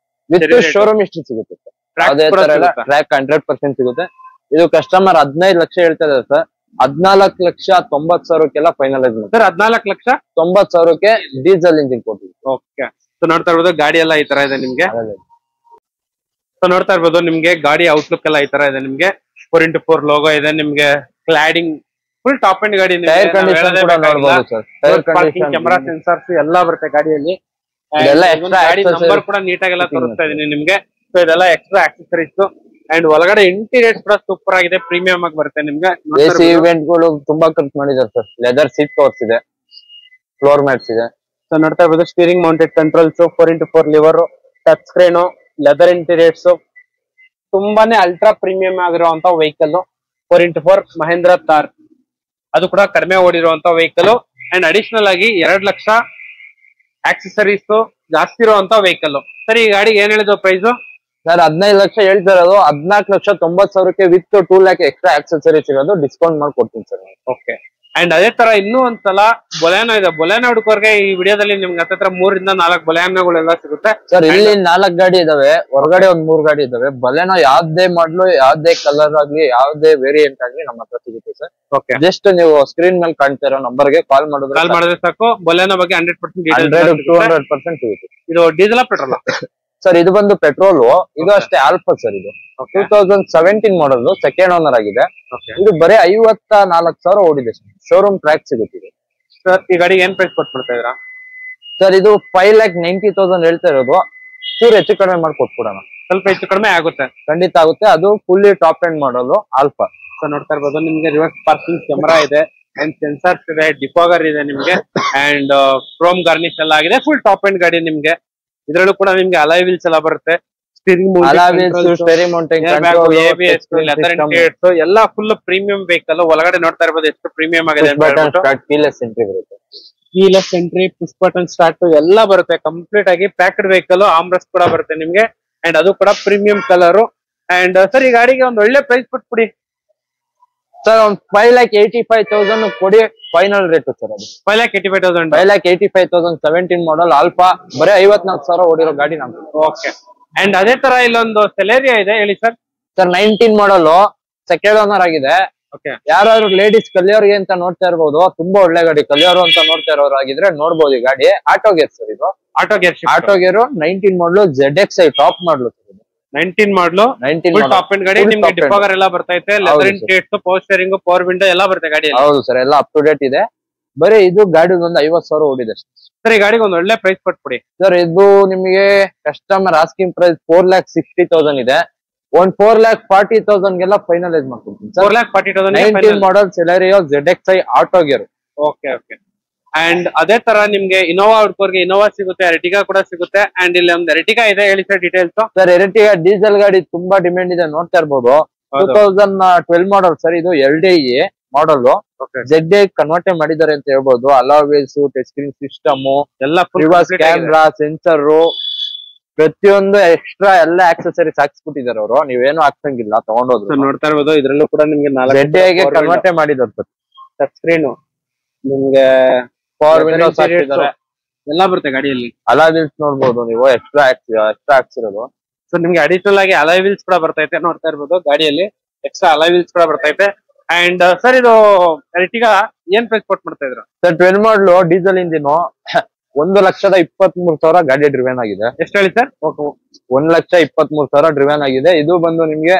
with showroom history ಸಿಗುತ್ತೆ ಸರ್. ಅದೇ ತರ ಎಲ್ಲ ಟ್ರ್ಯಾಕ್ 100% ಸಿಗುತ್ತೆ. ಇದು ಕಸ್ಟಮರ್ 15 ಲಕ್ಷ ಹೇಳ್ತಾ ಇದ್ದಾರೆ ಸರ್. 14,90,000 ಫೈನಲೈಸ್ ಮಾಡಿ ಸರ್. 14,90,000 ಡೀಸೆಲ್ ಇಂಜಿನ್ ಕೊಡ್ತೀವಿ. ಓಕೆ. ಸೊ ನೋಡ್ತಾ ಇರ್ಬೋದು ಗಾಡಿ ಎಲ್ಲ ಈ ತರ ಇದೆ ನಿಮ್ಗೆ. ಸೊ ನೋಡ್ತಾ ಇರ್ಬೋದು ನಿಮ್ಗೆ ಗಾಡಿ ಔಟ್ಲುಕ್ ಎಲ್ಲ ಈ ತರ ಇದೆ ನಿಮ್ಗೆ. 4x4 ಲೋಗೋ ಇದೆ ನಿಮ್ಗೆ. ಕ್ಲಾಡಿಂಗ್ ಫುಲ್ ಟಾಪ್ ಅಂಡ್ ಗಾಡಿ. ಕ್ಯಾಮೆರಾ ಸೆನ್ಸರ್ಸ್ ಎಲ್ಲ ಬರುತ್ತೆ ಗಾಡಿಯಲ್ಲಿ. ಗಾಡಿ ನಂಬರ್ ಕೂಡ ನೀಟಾಗೆಲ್ಲ ತೋರಿಸ್ತಾ ಇದೀನಿ ನಿಮ್ಗೆ. ಸೊ ಇದೆಲ್ಲ ಎಕ್ಸ್ಟ್ರಾ ಆಕ್ಸೆಸರೀಸ್. ಅಂಡ್ ಒಳಗಡೆ ಇಂಟೀರಿಯರ್ ಕೂಡ ಸೂಪರ್ ಆಗಿದೆ. ಪ್ರೀಮಿಯಂ ಆಗಿ ಬರುತ್ತೆ ನಿಮ್ಗೆ. ಎಸಿ ಇವೆಂಟ್ ಗಳು ತುಂಬಾ ಖರ್ಚು ಮಾಡಿದ್ದಾರೆ ಸರ್. ಲೆದರ್ ಸೀಟ್ ಕವರ್ಸ್ ಇದೆ. ಫ್ಲೋರ್ ಮ್ಯಾಟ್ಸ್ ಇದೆ. ಸೊ ನೋಡ್ತಾ ಇರ್ಬೋದು steering mounted controls, 4x4 liver, touch screen, leather interiors. ತುಂಬಾನೇ ಅಲ್ಟ್ರಾ ಪ್ರೀಮಿಯಂ ಆಗಿರುವಂತ ವೆಹಿಕಲ್ 4x4 ಮಹೇಂದ್ರ ಥಾರ್. ಅದು ಕೂಡ ಕಡಿಮೆ ಓಡಿರುವಂತ ವೆಹಿಕಲ್. ಅಂಡ್ ಅಡಿಷನಲ್ ಆಗಿ 2 ಲಕ್ಷ ಆಕ್ಸೆಸರೀಸ್ ಜಾಸ್ತಿ ಇರುವಂತ ವೆಹಿಕಲ್. ಸರ್ ಈ ಗಾಡಿಗೆ ಏನ್ ಹೇಳಿದ್ರು ಪ್ರೈಸ್? ಸರ್ 15 ಲಕ್ಷ ಹೇಳ್ತಾ ಇರೋದು. 14,90,000 ವಿತ್ 2 ಲ್ಯಾಕ್ ಎಕ್ಸ್ಟ್ರಾ ಆಕ್ಸೆಸರೀಸ್ ಇರೋದು ಡಿಸ್ಕೌಂಟ್ ಮಾಡಿ ಕೊಡ್ತೀನಿ ಸರ್. ಓಕೆ. ಅಂಡ್ ಅದೇ ತರ ಇನ್ನೂ ಒಂದ್ಸಲ ಬೊಲೆನೋ ಇದೆ. ಬೊಲೆನೋ ಹುಡುಕರ್ಗೆ ಈ ವಿಡಿಯೋದಲ್ಲಿ ನಿಮ್ಗೆ ಹತ್ರ 3 ಇಂದ 4 ಬೊಲೆನೋಗಳೆಲ್ಲ ಸಿಗುತ್ತೆ ಸರ್. ಇಲ್ಲಿ 4 ಗಾಡಿ ಇದಾವೆ. ಹೊರಗಡೆ ಒಂದ್ 3 ಗಾಡಿ ಇದಾವೆ. ಬೊಲೆನೋ ಯಾವ್ದೇ ಮಾಡ್ಲು, ಯಾವ್ದೇ ಕಲರ್ ಆಗ್ಲಿ, ಯಾವ್ದೇ ವೇರಿಯಂಟ್ ಆಗ್ಲಿ ನಮ್ಮ ಹತ್ರ ಸಿಗುತ್ತೆ ಸರ್. ಓಕೆ. ಜಸ್ಟ್ ನೀವು ಸ್ಕ್ರೀನ್ ಮೇಲೆ ಕಾಣ್ತಾ ಇರೋ ನಂಬರ್ ಗೆ ಕಾಲ್ ಮಾಡಿದ್ರೆ ಸಾಕು. ಬೊಲೆನೋ ಬಗ್ಗೆ 100% 200% ಸಿಗುತ್ತೆ. ಇದು ಡೀಸೆಲ್ ಪೆಟ್ರೋಲ್? ಸರ್ ಇದು ಬಂದು ಪೆಟ್ರೋಲ್. ಇದು ಅಷ್ಟೇ ಆಲ್ಫಾ ಸರ್. ಇದು 2017 ಮಾಡಲ್. ಸೆಕೆಂಡ್ ಓನರ್ ಆಗಿದೆ. ಇದು ಬರೀ 54,000 ಓಡಿದೆ ಸರ್. ಶೋರೂಮ್ ಟ್ರ್ಯಾಕ್ ಸಿಗುತ್ತೆ. ಸರ್ ಈ ಗಾಡಿಗೆ ಏನ್ ಪ್ರೈಸ್ ಕೊಟ್ಬಿಡ್ತಾ ಇದ್ದೀರಾ? ಸರ್ ಇದು 5,90,000 ಹೇಳ್ತಾ ಇರೋದು. ಚೂರು ಹೆಚ್ಚು ಕಡಿಮೆ ಮಾಡಿ ಕೊಟ್ಬಿಡೋಣ. ಸ್ವಲ್ಪ ಹೆಚ್ಚು ಕಡಿಮೆ ಆಗುತ್ತೆ. ಖಂಡಿತ ಆಗುತ್ತೆ. ಅದು fully top end model alpha. So ನೋಡ್ತಾ ಇರ್ಬೋದು ನಿಮ್ಗೆ ರಿವರ್ಸ್ ಪಾರ್ಕಿಂಗ್ ಕ್ಯಾಮೆರಾ ಇದೆ. ಅಂಡ್ ಸೆನ್ಸರ್ಸ್ ಇದೆ. ಡಿಫಾಗರ್ ಇದೆ ನಿಮ್ಗೆ. ಅಂಡ್ ಕ್ರೋಮ್ ಗಾರ್ನಿಶ್ ಎಲ್ಲ ಆಗಿದೆ. ಫುಲ್ ಟಾಪ್ ಎಂಡ್ ಗಾಡಿ ನಿಮ್ಗೆ. ಇದ್ರಲ್ಲೂ ಕೂಡ ನಿಮ್ಗೆ ಅಲಾಯ್ ವೀಲ್ಸ್ ಎಲ್ಲ ಬರುತ್ತೆ. ಸ್ಟೇರಿಂಗ್ ಮೌಂಟೇನ್ ಎಲ್ಲ ಫುಲ್ ಪ್ರೀಮಿಯಂ ವೆಹಿಕಲ್. ಒಳಗಡೆ ನೋಡ್ತಾ ಇರ್ಬೋದು ಎಷ್ಟು ಪ್ರೀಮಿಯಂ ಆಗಿದೆ. Keyless entry, push button start ಎಲ್ಲ ಬರುತ್ತೆ. ಕಂಪ್ಲೀಟ್ ಆಗಿ ಪ್ಯಾಕ್ಡ್ ವೆಹಿಕಲ್. ಆಮ್ರೆಸ್ಟ್ ಕೂಡ ಬರುತ್ತೆ ನಿಮ್ಗೆ. ಅಂಡ್ ಅದು ಕೂಡ ಪ್ರೀಮಿಯಂ ಕಲರ್. ಅಂಡ್ ಸರ್ ಈ ಗಾಡಿಗೆ ಒಂದು ಒಳ್ಳೆ ಪ್ರೈಸ್ ಕೊಟ್ಬಿಡಿ ಸರ್. ಒಂದು 5,85,000 ಕೊಡಿ, ಫೈನಲ್ ರೇಟ್ ಸರ್. ಅದು 5,85,000. 5,85,000 17 ಮಾಡಲ್ ಆಲ್ಫಾ, ಬರೀ 54,000 ಓಡಿರೋ ಗಾಡಿ ನಮ್ದು. ಓಕೆ. ಅಂಡ್ ಅದೇ ತರ ಇಲ್ಲೊಂದು ಸೆಲೆರಿಯಾ ಇದೆ, ಹೇಳಿ ಸರ್. ಸರ್ 19 ಮಾಡಲ್, ಸೆಕೆಂಡ್ ಓನರ್ ಆಗಿದೆ. ಓಕೆ. ಯಾರಾದ್ರೂ ಲೇಡೀಸ್ ಕಲಿಯೋರ್ಗೆ ಅಂತ ನೋಡ್ತಾ ಇರ್ಬೋದು, ತುಂಬಾ ಒಳ್ಳೆ ಗಾಡಿ. ಕಲಿಯೋರು ಅಂತ ನೋಡ್ತಾ ಇರೋರು ಆಗಿದ್ರೆ ನೋಡ್ಬೋದು ಈ ಗಾಡಿ. ಆಟೋ ಗೇರ್ ಸರ್ ಇದು. ಆಟೋ ಗೇರ್ 19 ಮಾಡಲು ZXi ಟಾಪ್ ಮಾಡಲು ಸರ್. 19 ಮಾಡಲು ಟಾಪ್ ಎಂಡ್ ಗಾಡಿ. ನಿಮ್ಗೆ ಡಿಫಾಗರ್ ಎಲ್ಲ ಬರ್ತೈತೆ, leather interiors, power steering, power window ಎಲ್ಲ ಬರುತ್ತೆ ಗಾಡಿ. ಹೌದು ಸರ್, ಎಲ್ಲ ಅಪ್ ಟು ಡೇಟ್ ಇದೆ. ಬರೀ ಇದು ಗಾಡಿ ಒಂದು 50,000 ಓಡಿದೆ ಸರ್. ಈ ಗಾಡಿಗೆ ಒಂದು ಒಳ್ಳೆ ಪ್ರೈಸ್ ಕೊಟ್ಬಿಡಿ ಸರ್. ಇದು ನಿಮಗೆ ಕಸ್ಟಮರ್ ಆಸ್ಕಿಂಗ್ ಪ್ರೈಸ್ 4,60,000 ಇದೆ. ಒಂದ್ 4,40,000 ಗೆಲ್ಲ ಫೈನಲೈಸ್ ಮಾಡ್ಕೊಡ್ತೀನಿ sir. 4,40,000. 19 model Celerio ZXi auto gear. Okay okay. And ಅದೇ ತರ ನಿಮ್ಗೆ ಇನೋವಾ ಹುಡ್ಕೋರ್ಗೆ ಇನೋವಾ ಸಿಗುತ್ತೆ, ಎರ್ಟಿಗಾ ಕೂಡ ಸಿಗುತ್ತೆ. ಅಂಡ್ ಇಲ್ಲಿ ಒಂದು ಎರ್ಟಿಗಾ ಇದೆ, ಹೇಳಿ sir details. Sir Ertiga diesel ಗಾಡಿ ತುಂಬಾ ಡಿಮ್ಯಾಂಡ್ ಇದೆ, ನೋಡ್ತಾ ಇರ್ಬೋದು. 2012 ಮಾಡಲ್ ಸರ್. ಇದು LDI ಮಾಡಲ್. ZDI ಕನ್ವರ್ಟ್ ಮಾಡಿದ್ದಾರೆ ಅಂತ ಹೇಳ್ಬೋದು. ಅಲಾವೇಸ್, ಟಚ್ ಸ್ಕ್ರೀನ್ ಸಿಸ್ಟಮ್ ಎಲ್ಲ, ರಿವರ್ಸ್ ಕ್ಯಾಮ್ರಾ, ಸೆನ್ಸರ್, ಪ್ರತಿಯೊಂದು ಎಕ್ಸ್ಟ್ರಾ ಎಲ್ಲ ಆಕ್ಸೆಸರೀಸ್ ಹಾಕ್ಸ್ಬಿಟ್ಟಿದ್ದಾರೆ ಅವರು. ನೀವೇನು ಹಾಕ್ಸಂಗಿಲ್ಲ, ತಗೊಂಡೋದ್ರು. ನೋಡ್ತಾ ಇರ್ಬೋದು. ಇದ್ರಲ್ಲೂ ಕೂಡ ನಿಮ್ಗೆ ZDI ಗೆ ಕನ್ವರ್ಟ್ ಮಾಡಿದ್ದಾರೆ ಸರ್. ಟಚ್ ಸ್ಕ್ರೀನ್ ನಿಮ್ಗೆ, ಪವರ್ ವಿಂಡೋಸ್ ಎಲ್ಲ ಬರುತ್ತೆ ಗಾಡಿಯಲ್ಲಿ. ಅಲಾಯ್ ವೀಲ್ಸ್ ನೋಡ್ಬೋದು ನೀವು, ಎಕ್ಸ್ಟ್ರಾ ಹಾಕ್ಸಿರೋದು. ಸೊ ನಿಮ್ಗೆ ಅಡಿಷನಲ್ ಆಗಿ ಅಲಾಯ್ ವೀಲ್ಸ್ ಕೂಡ ಬರ್ತೈತೆ, ನೋಡ್ತಾ ಇರ್ಬೋದು ಗಾಡಿಯಲ್ಲಿ. ಎಕ್ಸ್ಟ್ರಾ ಅಲಾಯ್ ವೀಲ್ಸ್ ಕೂಡ ಬರ್ತೈತೆ. ಅಂಡ್ ಸರ್ ಇದು ಎರ್ಟಿಗಾ ಏನ್ ಪ್ರೈಸ್ ಕೊಟ್ ಮಾಡ್ತಾ ಇದ್ರು ಸರ್? 12 ಮಾಡಲು ಡೀಸೆಲ್ ಇಂಜಿನ್, 1,23,000 ಗಾಡಿ ಡ್ರಿವೆನ್ ಆಗಿದೆ. ಎಷ್ಟು ಹೇಳಿ ಸರ್? 1,23,000 ಡ್ರಿವೆನ್ ಆಗಿದೆ. ಇದು ಬಂದು ನಿಮ್ಗೆ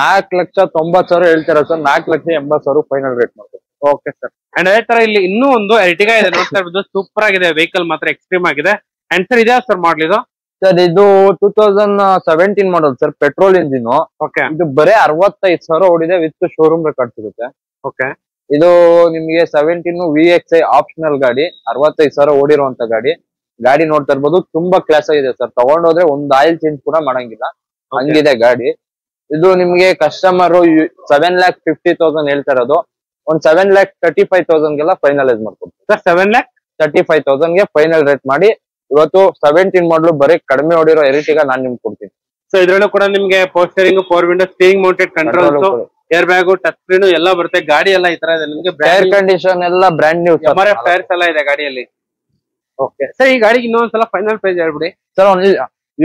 4,90,000 ಹೇಳ್ತೀರಾ ಸರ್. 4,80,000 ಫೈನಲ್ ರೇಟ್ ಮಾಡ್ತೀವಿ. Okay sir. ಅಂಡ್ ಅದೇ ತರ ಇಲ್ಲಿ ಇನ್ನೂ ಒಂದು ಎರ್ಟಿಗಾ ಇದೆ, ನೋಡ್ತಾ ಇರ್ಬೋದು. ಸೂಪರ್ ಆಗಿದೆ ವೆಹಿಕಲ್, ಮಾತ್ರ ಎಕ್ಸ್ಟ್ರೀಮ್ ಆಗಿದೆ. ಅಂಡ್ ಸರ್ ಇದೇ ಸರ್ ಮಾಡ್ಲಿ ಇದು? ಸರ್ ಇದು 2017 model sir, petrol engine. Okay. ಇದು ಬರೇ 65,000 ಓಡಿದೆ, ವಿತ್ ಶೋರೂಮ್ ರೆಕಾರ್ಡ್ ಸಿಗುತ್ತೆ. ಓಕೆ. ಇದು ನಿಮ್ಗೆ 17 VXi ಆಪ್ಷನಲ್ ಗಾಡಿ, 65,000 ಓಡಿರುವಂತ ಗಾಡಿ. ಗಾಡಿ ನೋಡ್ತಾ ಇರ್ಬೋದು, ತುಂಬಾ ಕ್ಲಾಸ್ ಆಗಿದೆ ಸರ್. ತಗೊಂಡೋದ್ರೆ ಒಂದು ಆಯಿಲ್ ಚೇಂಜ್ ಕೂಡ ಮಾಡಂಗಿಲ್ಲ, ಹಂಗಿದೆ ಗಾಡಿ. ಇದು ನಿಮ್ಗೆ ಕಸ್ಟಮರ್ 7,50,000 ಹೇಳ್ತಾ ಇರೋದು. ಒಂದ್ 7,35,000 ಗೆಲ್ಲ ಫೈನಲೈಸ್ ಮಾಡ್ಕೊಡ್ತೀವಿ ಸರ್. 7,35,000 ಗೆ ಫೈನಲ್ ರೇಟ್ ಮಾಡಿ. ಇವತ್ತು 17 ಮಾಡಲು ಬರೀ ಕಡಿಮೆ ಓಡಿರೋ ಎರ್ಟಿಗಾ ನಾನ್ ನಿಮ್ಗೆ ಕೊಡ್ತೀನಿ. ಸೊ ಇದ್ರಲ್ಲೂ ಕೂಡ ನಿಮ್ಗೆ power steering, power window, steering mounted controls, air bag, touch screen ಎಲ್ಲ ಬರುತ್ತೆ. ಗಾಡಿ ಎಲ್ಲ ಈ ತರ ಇದೆ ನಿಮ್ಗೆ. ಏರ್ ಕಂಡೀಷನ್ ಎಲ್ಲ ಬ್ರ್ಯಾಂಡ್ ನ್ಯೂ MRF ಟೈರ್ಸ್ ಎಲ್ಲ ಇದೆ ಗಾಡಿಯಲ್ಲಿ. Okay sir. ಈ ಗಾಡಿಗೆ ಇನ್ನೊಂದ್ಸಲ ಫೈನಲ್ ಪ್ರೈಸ್ ಹೇಳ್ಬಿಡಿ ಸರ್.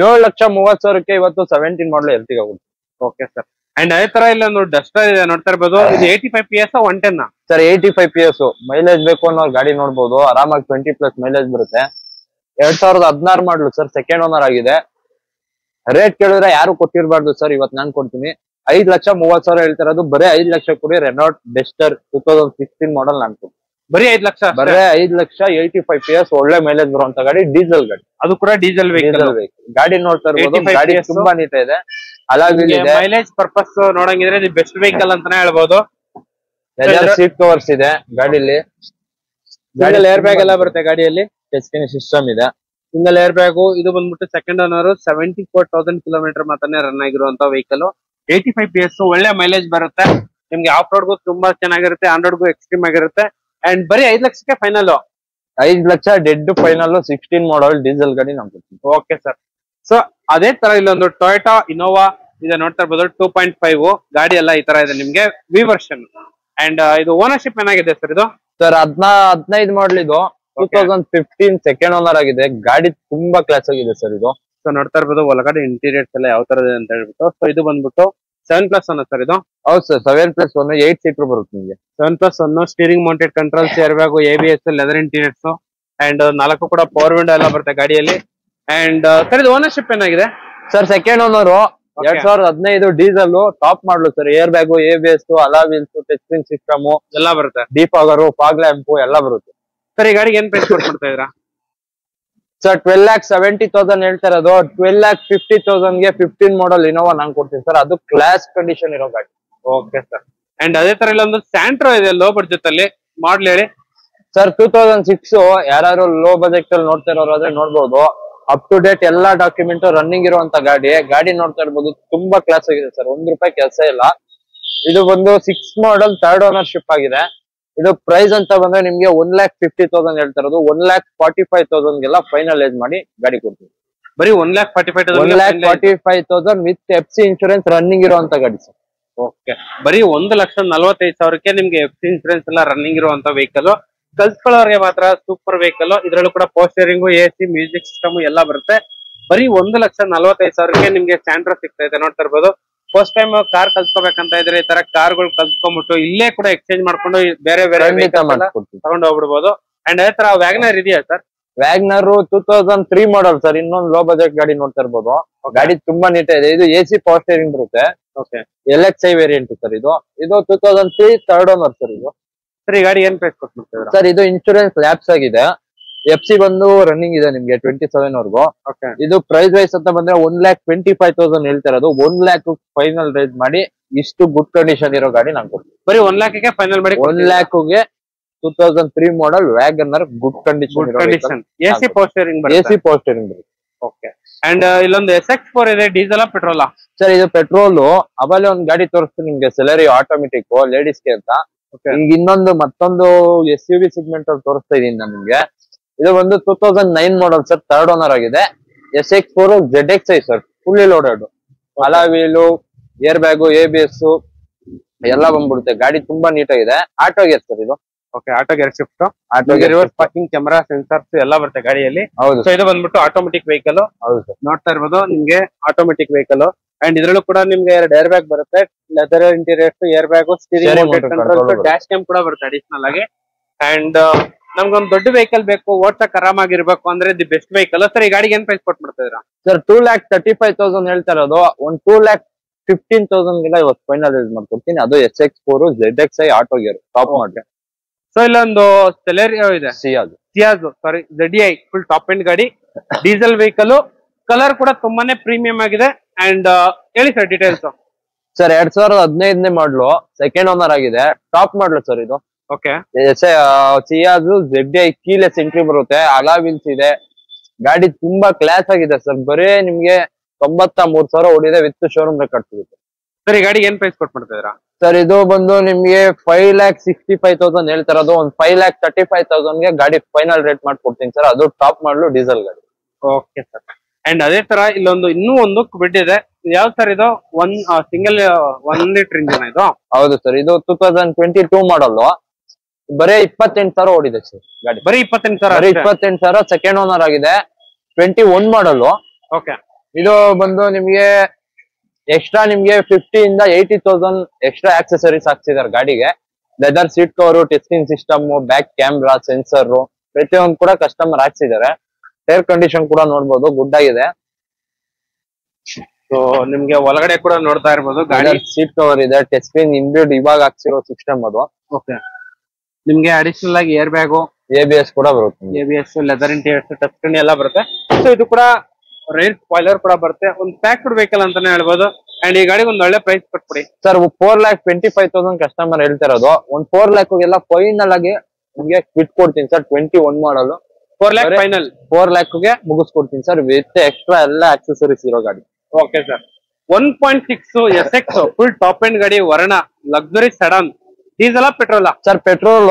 7,30,000 ಇವತ್ತು 17 ಮಾಡಲು ಎರ್ಟಿಗಾ ಕೊಡ್ತೀವಿ. Okay sir. ಅಂಡ್ ಅದೇ ತರ ಇಲ್ಲ ಒಂದು ಡಸ್ಟರ್ ಇದೆ, ನೋಡ್ತಾ ಇರ್ಬೋದು. ಇದು 85 PS 110 ಸರ್. 85 PS ಮೈಲೇಜ್ ಬೇಕು ಅನ್ನೋರು ಗಾಡಿ ನೋಡ್ಬೋದು. ಆರಾಮಾಗಿ 20+ ಮೈಲೇಜ್ ಬರುತ್ತೆ. 2016 ಮಾಡಲು ಸರ್, ಸೆಕೆಂಡ್ ಓನರ್ ಆಗಿದೆ. ರೇಟ್ ಕೇಳಿದ್ರೆ ಯಾರು ಕೊಟ್ಟಿರ್ಬಾರ್ದು ಸರ್, ಇವತ್ತು ನಾನ್ ಕೊಡ್ತೀನಿ. 5,30,000 ಹೇಳ್ತಿರೋದು. ಬರೀ 5 ಲಕ್ಷ ಕೊಡಿ. ರೆನಾಲ್ಟ್ ಡಸ್ಟರ್ 2016 ಮಾಡಲ್ ನಾನ್ ಕೊಡ್ತೀನಿ. ಬರೀ 5 ಲಕ್ಷ? ಬರೀ 5 ಲಕ್ಷ. 85 PS ಒಳ್ಳೆ ಮೈಲೇಜ್ ಬರುವಂತ ಗಾಡಿ, ಡೀಸೆಲ್ ಗಾಡಿ. ಅದು ಕೂಡ ಡೀಸೆಲ್ ವೆಹಿಕಲ್. ಗಾಡಿ ನೋಡ್ತಾ ಇರ್ಬೋದು, ಗಾಡಿ ತುಂಬಾ ನೀಟ್ ಇದೆ. ಅಲಾವಿಲ್ ಇದೆ. ಮೈಲೇಜ್ ಪರ್ಪಸ್ ನೋಡಂಗಿದ್ರೆ ಇದು ಬೆಸ್ಟ್ ವೆಹಿಕಲ್ ಅಂತಾನೆ ಹೇಳ್ಬೋದು. ಸೀಟ್ ಕವರ್ಸ್ ಇದೆ ಗಾಡಿಲಿ. ಗಾಡಿಯಲ್ಲಿ ಏರ್ ಬ್ಯಾಗ್ ಎಲ್ಲ ಬರುತ್ತೆ ಗಾಡಿಯಲ್ಲಿ. ಟಚ್ ಸ್ಕ್ರೀನ್ ಸಿಸ್ಟಮ್ ಇದೆ. Single air bag. ಇದು ಬಂದ್ಬಿಟ್ಟು ಸೆಕೆಂಡ್ ಓನರ್. 74,000 ಕಿಲೋಮೀಟರ್ ಮಾತ್ರನೇ ರನ್ ಆಗಿರುವಂತ ವೆಹಿಕಲ್. 85 PS ಒಳ್ಳೆ ಮೈಲೇಜ್ ಬರುತ್ತೆ ನಿಮ್ಗೆ. ಆಫ್ ರೋಡ್ಗೂ ತುಂಬಾ ಚೆನ್ನಾಗಿರುತ್ತೆ, ಆನ್ ರೋಡ್ಗೂ ಎಕ್ಸ್ಟ್ರೀಮ್ ಆಗಿರುತ್ತೆ. ಅಂಡ್ ಬರೀ 5 ಲಕ್ಷಕ್ಕೆ ಫೈನಲ್. 5 lakh dead final. 16 ಮಾಡಲ್ ಡೀಸೆಲ್ ಗಾಡಿ ನಾವು ಕೊಡ್ತೀವಿ. Okay sir. ಸೊ ಅದೇ ತರ ಇಲ್ಲೊಂದು ಟೊಯೋಟಾ ಇನೋವಾ ಇದೆ, ನೋಡ್ತಾ ಇರ್ಬೋದು. 2.5 ಗಾಡಿ ಎಲ್ಲ ಈ ತರ ಇದೆ ನಿಮ್ಗೆ, ವಿ ವರ್ಷನ್. ಅಂಡ್ ಇದು ಓನರ್ಶಿಪ್ ಏನಾಗಿದೆ ಸರ್ ಇದು? ಸರ್ 15 ಮಾಡಲ್ ಇದು. 2015 ಸೆಕೆಂಡ್ ಓನರ್ ಆಗಿದೆ. ಗಾಡಿ ತುಂಬಾ ಕ್ಲಾಸ್ ಆಗಿದೆ ಸರ್ ಇದು. ಸೊ ನೋಡ್ತಾ ಇರ್ಬೋದು ಒಳಗಡೆ ಇಂಟೀರಿಯರ್ಸ್ ಎಲ್ಲ ಯಾವ ತರ ಇದೆ ಅಂತ ಹೇಳ್ಬಿಟ್ಟು. ಸೊ ಇದು ಬಂದ್ಬಿಟ್ಟು 7+1 ಸರ್ ಇದು? ಹೌದು ಸರ್, 7+1 8 ಸೀಟರ್ ಬರುತ್ತೆ ನಿಮಗೆ. 7+1 steering mounted controls, air bag, ABS, leather interiors. And 4 ಕೂಡ ಪವರ್ ವಿಂಡೋ ಎಲ್ಲ ಬರುತ್ತೆ ಗಾಡಿಯಲ್ಲಿ. ಅಂಡ್ ಸರ್ ಇದು ಓನರ್ಶಿಪ್ ಏನಾಗಿದೆ sir? Second owner. 2015 diesel top model sir. Air bag, ABS, alloy wheels, touch screen system ಎಲ್ಲ ಬರುತ್ತೆ. ಡಿಫಾಗರ್, ಫಾಗ್ ಲ್ಯಾಂಪ್ ಎಲ್ಲ ಬರುತ್ತೆ ಸರ್. ಈ ಗಾಡಿಗೆ ಏನ್ ಪ್ರೈಸ್ ಕೊಡ್ತಾ ಇದ್ದೀರಾ ಸರ್? 12,70,000 ಹೇಳ್ತಾ ಇರೋದು. 12,50,000 ಗೆ 15 ಮಾಡಲ್ ಇನೋವಾ ನಾನ್ ಕೊಡ್ತೀನಿ ಸರ್. ಅದು ಕ್ಲಾಸ್ ಕಂಡೀಷನ್ ಇರೋ ಗಾಡಿ. Okay sir. ಅಂಡ್ ಅದೇ ತರ ಇಲ್ಲೊಂದು ಸ್ಯಾಂಟ್ರೋ ಇದೆ ಲೋ ಬಡ್ಜೆಟ್ ಅಲ್ಲಿ, ಮಾಡ್ಲಿ ಹೇಳಿ ಸರ್. 2006 ಯಾರು ಲೋ ಬಜೆಟ್ ಅಲ್ಲಿ ನೋಡ್ತಾ ಇರೋರಾದ್ರೆ ನೋಡ್ಬೋದು. ಅಪ್ ಟು ಡೇಟ್ ಎಲ್ಲಾ ಡಾಕ್ಯುಮೆಂಟ್ ರನ್ನಿಂಗ್ ಇರುವಂತ ಗಾಡಿ ನೋಡ್ತಾ ಇರ್ಬೋದು. ತುಂಬಾ ಕ್ಲಾಸ್ ಆಗಿದೆ ಸರ್, ₹1 ಕೆಲಸ ಇಲ್ಲ. ಇದು ಬಂದು 6 ಮಾಡಲ್ 3rd ಓನರ್ಶಿಪ್ ಆಗಿದೆ. ಇದು ಪ್ರೈಸ್ ಅಂತ ಬಂದ್ರೆ ನಿಮ್ಗೆ 1,50,000 ಹೇಳ್ತಾ ಇರೋದು. 1,45,000 ಗೆಲ್ಲ ಫೈನಲೈಸ್ ಮಾಡಿ ಗಾಡಿ ಕೊಡ್ತೀವಿ. ಬರೀ 1,45,000 1,45,000 ವಿತ್ FC ಇನ್ಶೂರೆನ್ಸ್ ರನ್ನಿಂಗ್ ಇರುವಂತ ಗಾಡಿ ಸರ್. ಓಕೆ, ಬರೀ 1,45,000ಕ್ಕೆ ನಿಮ್ಗೆ FC ಇನ್ಶೂರೆನ್ಸ್ ಎಲ್ಲ ರನ್ನಿಂಗ್ ಇರುವಂತ ವೆಹಿಕಲ್. ಕಲ್ಸ್ಕೊಳ್ಳೋರಿಗೆ ಮಾತ್ರ ಸೂಪರ್ ವೆಹಿಕಲ್. ಇದ್ರಲ್ಲೂ ಕೂಡ ಪೋಸ್ಟರಿಂಗು, AC, ಮ್ಯೂಸಿಕ್ ಸಿಸ್ಟಮ್ ಎಲ್ಲ ಬರುತ್ತೆ. ಬರೀ 1,45,000ಕ್ಕೆ ನಿಮ್ಗೆ ಸ್ಯಾಂಟ್ರೋ ಸಿಗ್ತಾ ಇದೆ. ನೋಡ್ತಾ ಇರ್ಬೋದು. ಫಸ್ಟ್ ಟೈಮ್ ಕಾರ್ ಕಲ್ಸ್ಕೋಬೇಕಂತ ಇದ್ರೆ ಈ ತರ ಕಾರ್ಗಳು ಕಲ್ಸ್ಕೊಂಡ್ಬಿಟ್ಟು ಇಲ್ಲೇ ಕೂಡ ಎಕ್ಸ್ಚೇಂಜ್ ಮಾಡ್ಕೊಂಡು ಬೇರೆ ಬೇರೆ ತಗೊಂಡು ಹೋಗ್ಬಿಡ್ಬೋದು. ಅಂಡ್ ಅದೇ ತರ ವ್ಯಾಗನರ್ ಇದೆಯಾ ಸರ್? ವ್ಯಾಗ್ನರ್ 2003 ಮಾಡಲ್ ಸರ್, ಇನ್ನೊಂದು ಲೋ ಬಜೆಟ್ ಗಾಡಿ ನೋಡ್ತಾ ಇರ್ಬೋದು. ಗಾಡಿ ತುಂಬಾ ನೀಟ್ ಇದೆ. ಇದು AC ಪವರ್ ಸ್ಟೇರಿಂಗ್ ಬರುತ್ತೆ. LXI variant sir. ಇದು 2003 3rd ಓನರ್ ಸರ್. ಇದು ಸರ್ ಈ ಗಾಡಿ ಏನ್ ಪ್ರೈಸ್ ಕೊಡ್ತೀರಾ ಸರ್? ಇದು ಇನ್ಶೂರೆನ್ಸ್ ಲ್ಯಾಪ್ಸ್ ಆಗಿದೆ. FC ಬಂದು ರನ್ನಿಂಗ್ ಇದೆ ನಿಮ್ಗೆ 27 ವರ್ಗು. ಇದು ಪ್ರೈಸ್ ವೈಸ್ ಅಂತ ಬಂದ್ರೆ 1,25,000 ಹೇಳ್ತಾ ಇರೋದು. 1 lakh ಫೈನಲ್ ರೈಸ್ ಮಾಡಿ ಇಷ್ಟು ಗುಡ್ ಕಂಡೀಷನ್ ಇರೋ ಗಾಡಿ ನಾನು ಕೊಡ್ತೀನಿ. ಬರೀ 1 lakhಗೆ ಫೈನಲ್ ಮಾಡಿ 1 lakhಗೆ 2003 model Wagon R good condition. AC power steering ಬರುತ್ತೆ. ಓಕೆ. ಅಂಡ್ ಇಲ್ಲೊಂದು SX4 ಇದೆ. Diesel petrol sir? ಇದು ಪೆಟ್ರೋಲ್. ಅವಲೇ ಒಂದು ಗಾಡಿ ತೋರಿಸ್ತೀನಿ ನಿಮ್ಗೆ, ಸೆಲೆರಿ ಆಟೋಮೆಟಿಕ್ ಲೇಡೀಸ್ಗೆ ಅಂತ. ಈಗ ಮತ್ತೊಂದು SUV ಸೆಗ್ಮೆಂಟ್ ಅಲ್ಲಿ ತೋರಿಸ್ತಾ ಇದೀನಿ ನಾನು ನಿಮ್ಗೆ. ಇದು ಬಂದು 2009 ಮಾಡಲ್ ಸರ್, 3rd ಓನರ್ ಆಗಿದೆ. SX4 ZXi ಸರ್, fully loaded. Alloy wheels, air bag, ABS ಎಲ್ಲ ಬಂದ್ಬಿಡುತ್ತೆ. ಗಾಡಿ ತುಂಬಾ ನೀಟಾಗಿದೆ. ಆಟೋ ಗೇರ್ ಸರ್ ಇದು. Okay, auto gear shift, reverse parking camera, sensors ಎಲ್ಲ ಬರುತ್ತೆ ಗಾಡಿಯಲ್ಲಿ. ಹೌದು. ಸೊ ಇದು ಬಂದ್ಬಿಟ್ಟು ಆಟೋಮೆಟಿಕ್ ವೆಹಿಕಲ್. ಹೌದು ಸರ್. ನೋಡ್ತಾ ಇರ್ಬೋದು ನಿಮ್ಗೆ ಆಟೋಮೆಟಿಕ್ ವೆಹಿಕಲ್. ಅಂಡ್ ಇದ್ರಲ್ಲೂ ಕೂಡ ನಿಮ್ಗೆ 2 ಏರ್ ಬ್ಯಾಗ್ ಬರುತ್ತೆ. Leather interiors, air bag, steering control, dash cam ಕೂಡ ಬರುತ್ತೆ ಅಡಿಷನಲ್ ಆಗಿ. ಅಂಡ್ ನಮ್ಗೊಂದು ದೊಡ್ಡ ವೆಹಿಕಲ್ ಬೇಕು, ಓಡ್ಸಕ್ ಆರಾಮಾಗಿರ್ಬೇಕು ಅಂದ್ರೆ ದಿ ಬೆಸ್ಟ್ ವೆಹಿಕಲ್. ಸರ್ ಈ ಗಾಡಿಗೆ ಏನ್ ಪ್ರೈಸ್ ಕೊಟ್ಬಿಡ್ತಿದ್ರ ಸರ್? 2,35,000 ಹೇಳ್ತಾ ಇರೋದು. 2,15,000 ಗೆಲ್ಲ ಇವತ್ತು ಫೈನಲೈಸ್ ಮಾಡ್ಕೊಡ್ತೀನಿ. ಅದು SX4 ZXi auto gear top ಮಾಡಿ. ಸೊ ಇಲ್ಲೊಂದು ಸೆಲೆರಿಯೋ ಇದೆ, ಸಿಯಾಜ್ ಸಾರಿ ZDI ಫುಲ್ ಟಾಪ್ ಎಂಡ್ ಗಾಡಿ, ಡೀಸೆಲ್ ವೆಹಿಕಲ್. ಕಲರ್ ಕೂಡ ತುಂಬಾನೇ ಪ್ರೀಮಿಯಂ ಆಗಿದೆ. ಅಂಡ್ ಹೇಳಿ ಸರ್ ಡೀಟೇಲ್ಸ್. ಸರ್ 2015 ಮಾಡಲು, 2nd ಓನರ್ ಆಗಿದೆ. ಟಾಪ್ ಮಾಡಲು ಸರ್ ಇದು. ಓಕೆ. ಸಿಯಾಜ್ ZDI ಕೀಲೆಸ್ ಎಂಟ್ರಿ ಬರುತ್ತೆ. ಅಲಾವಿಲ್ಸ್ ಇದೆ. ಗಾಡಿ ತುಂಬಾ ಕ್ಲಾಸ್ ಆಗಿದೆ ಸರ್. ಬರೀ ನಿಮ್ಗೆ 93,000 ಓಡಿದೆ ವಿತ್ ಶೋರೂಮ್ ರೆಕಾರ್ಡ್ ಸಿಗುತ್ತೆ. ಸರ್ ಈ ಗಾಡಿ ಏನ್ ಪ್ರೈಸ್ ಕೊಟ್ಬಿಡ್ತಿದ್ದೀರಾ? ಸರ್ ಇದು ಬಂದು ನಿಮ್ಗೆ 5,65,000 ಹೇಳ್ತಾ ಇರೋದು. 5,35,000ಗೆ ಗಾಡಿ ಫೈನಲ್ ರೇಟ್ ಮಾಡ್ಕೊಡ್ತೀನಿ ಸರ್. ಅದು ಟಾಪ್ ಮಾಡಲು ಡೀಸೆಲ್ ಗಾಡಿ. Okay sir. ಅಂಡ್ ಅದೇ ತರ ಇನ್ನೂ ಒಂದು ಬಿಡ್ ಇದೆ. ಯಾವ ಸರ್ ಇದು? ಸಿಂಗಲ್ 1 ಲೀಟರ್ ಇಂಜಿನ್ ಇದು? ಹೌದು ಸರ್. ಇದು 2022 ಮಾಡಲ್. ಬರೀ 28,000 ಓಡಿದೆ ಸರ್ ಗಾಡಿ. ಬರೀ 28,000? 28,000. 2nd ಓನರ್ ಆಗಿದೆ. 21 ಮಾಡಲ್. ಓಕೆ. ಇದು ಬಂದು ನಿಮ್ಗೆ ಎಕ್ಸ್ಟ್ರಾ ನಿಮ್ಗೆ 50 ಇಂದ 80,000 ಎಕ್ಸ್ಟ್ರಾ ಆಕ್ಸೆಸರೀಸ್ ಹಾಕ್ಸಿದಾರೆ ಗಾಡಿಗೆ. Leather seat cover, testing system, back camera, sensor ಪ್ರತಿಯೊಂದು ಕೂಡ ಕಸ್ಟಮರ್ ಹಾಕ್ಸಿದ್ದಾರೆ. ಏರ್ ಕಂಡೀಷನ್ ಕೂಡ ನೋಡ್ಬೋದು, ಗುಡ್ ಆಗಿದೆ. ಸೊ ನಿಮ್ಗೆ ಒಳಗಡೆ ಕೂಡ ನೋಡ್ತಾ ಇರ್ಬೋದು. ಗಾಡಿ ಸೀಟ್ ಕವರ್ ಇದೆ, ಟಚ್ ಸ್ಕ್ರೀನ್ ಇನ್ಬಿಲ್ಡ್ ಇವಾಗ ಹಾಕ್ಸಿರೋ ಸಿಸ್ಟಮ್ ಅದು. ಓಕೆ. ನಿಮ್ಗೆ ಅಡಿಷನಲ್ ಆಗಿ ಏರ್ ಬ್ಯಾಗು, ABS ಕೂಡ ಬರುತ್ತೆ. ABS, leather interiors, touch screen ಎಲ್ಲ ಬರುತ್ತೆ. ಸೊ ಇದು ಕೂಡ ರೈಲ್ ಸ್ಪಾಯ್ಲರ್ ಕೂಡ ಬರುತ್ತೆ. ಒಂದು ಪ್ಯಾಕ್ಡ್ ವೆಹಿಕಲ್ ಅಂತಾನೆ ಹೇಳ್ಬೋದು. ಅಂಡ್ ಈ ಗಾಡಿಗೆ ಒಂದು ಒಳ್ಳೆ ಪ್ರೈಸ್ ಕೊಟ್ಬಿಡಿ ಸರ್. 4,25,000 ಕಸ್ಟಮರ್ ಹೇಳ್ತಿರೋದು. 1 lakh ಫೈನಲ್ ಆಗಿ ನಿಮ್ಗೆ ಕ್ವಿಟ್ ಕೊಡ್ತೀನಿ sir. 21 model 4 lakh final. 4 lakh ಮುಗಿಸ್ಕೊಡ್ತೀನಿ ಸರ್ ವಿತ್ ಎಕ್ಸ್ಟ್ರಾ ಎಲ್ಲ ಆಕ್ಸೆಸರೀಸ್ ಇರೋ ಗಾಡಿ. Okay sir. 1.6 SX full top end ಗಾಡಿ, Verna luxury sedan. Diesel petrol? Sir petrol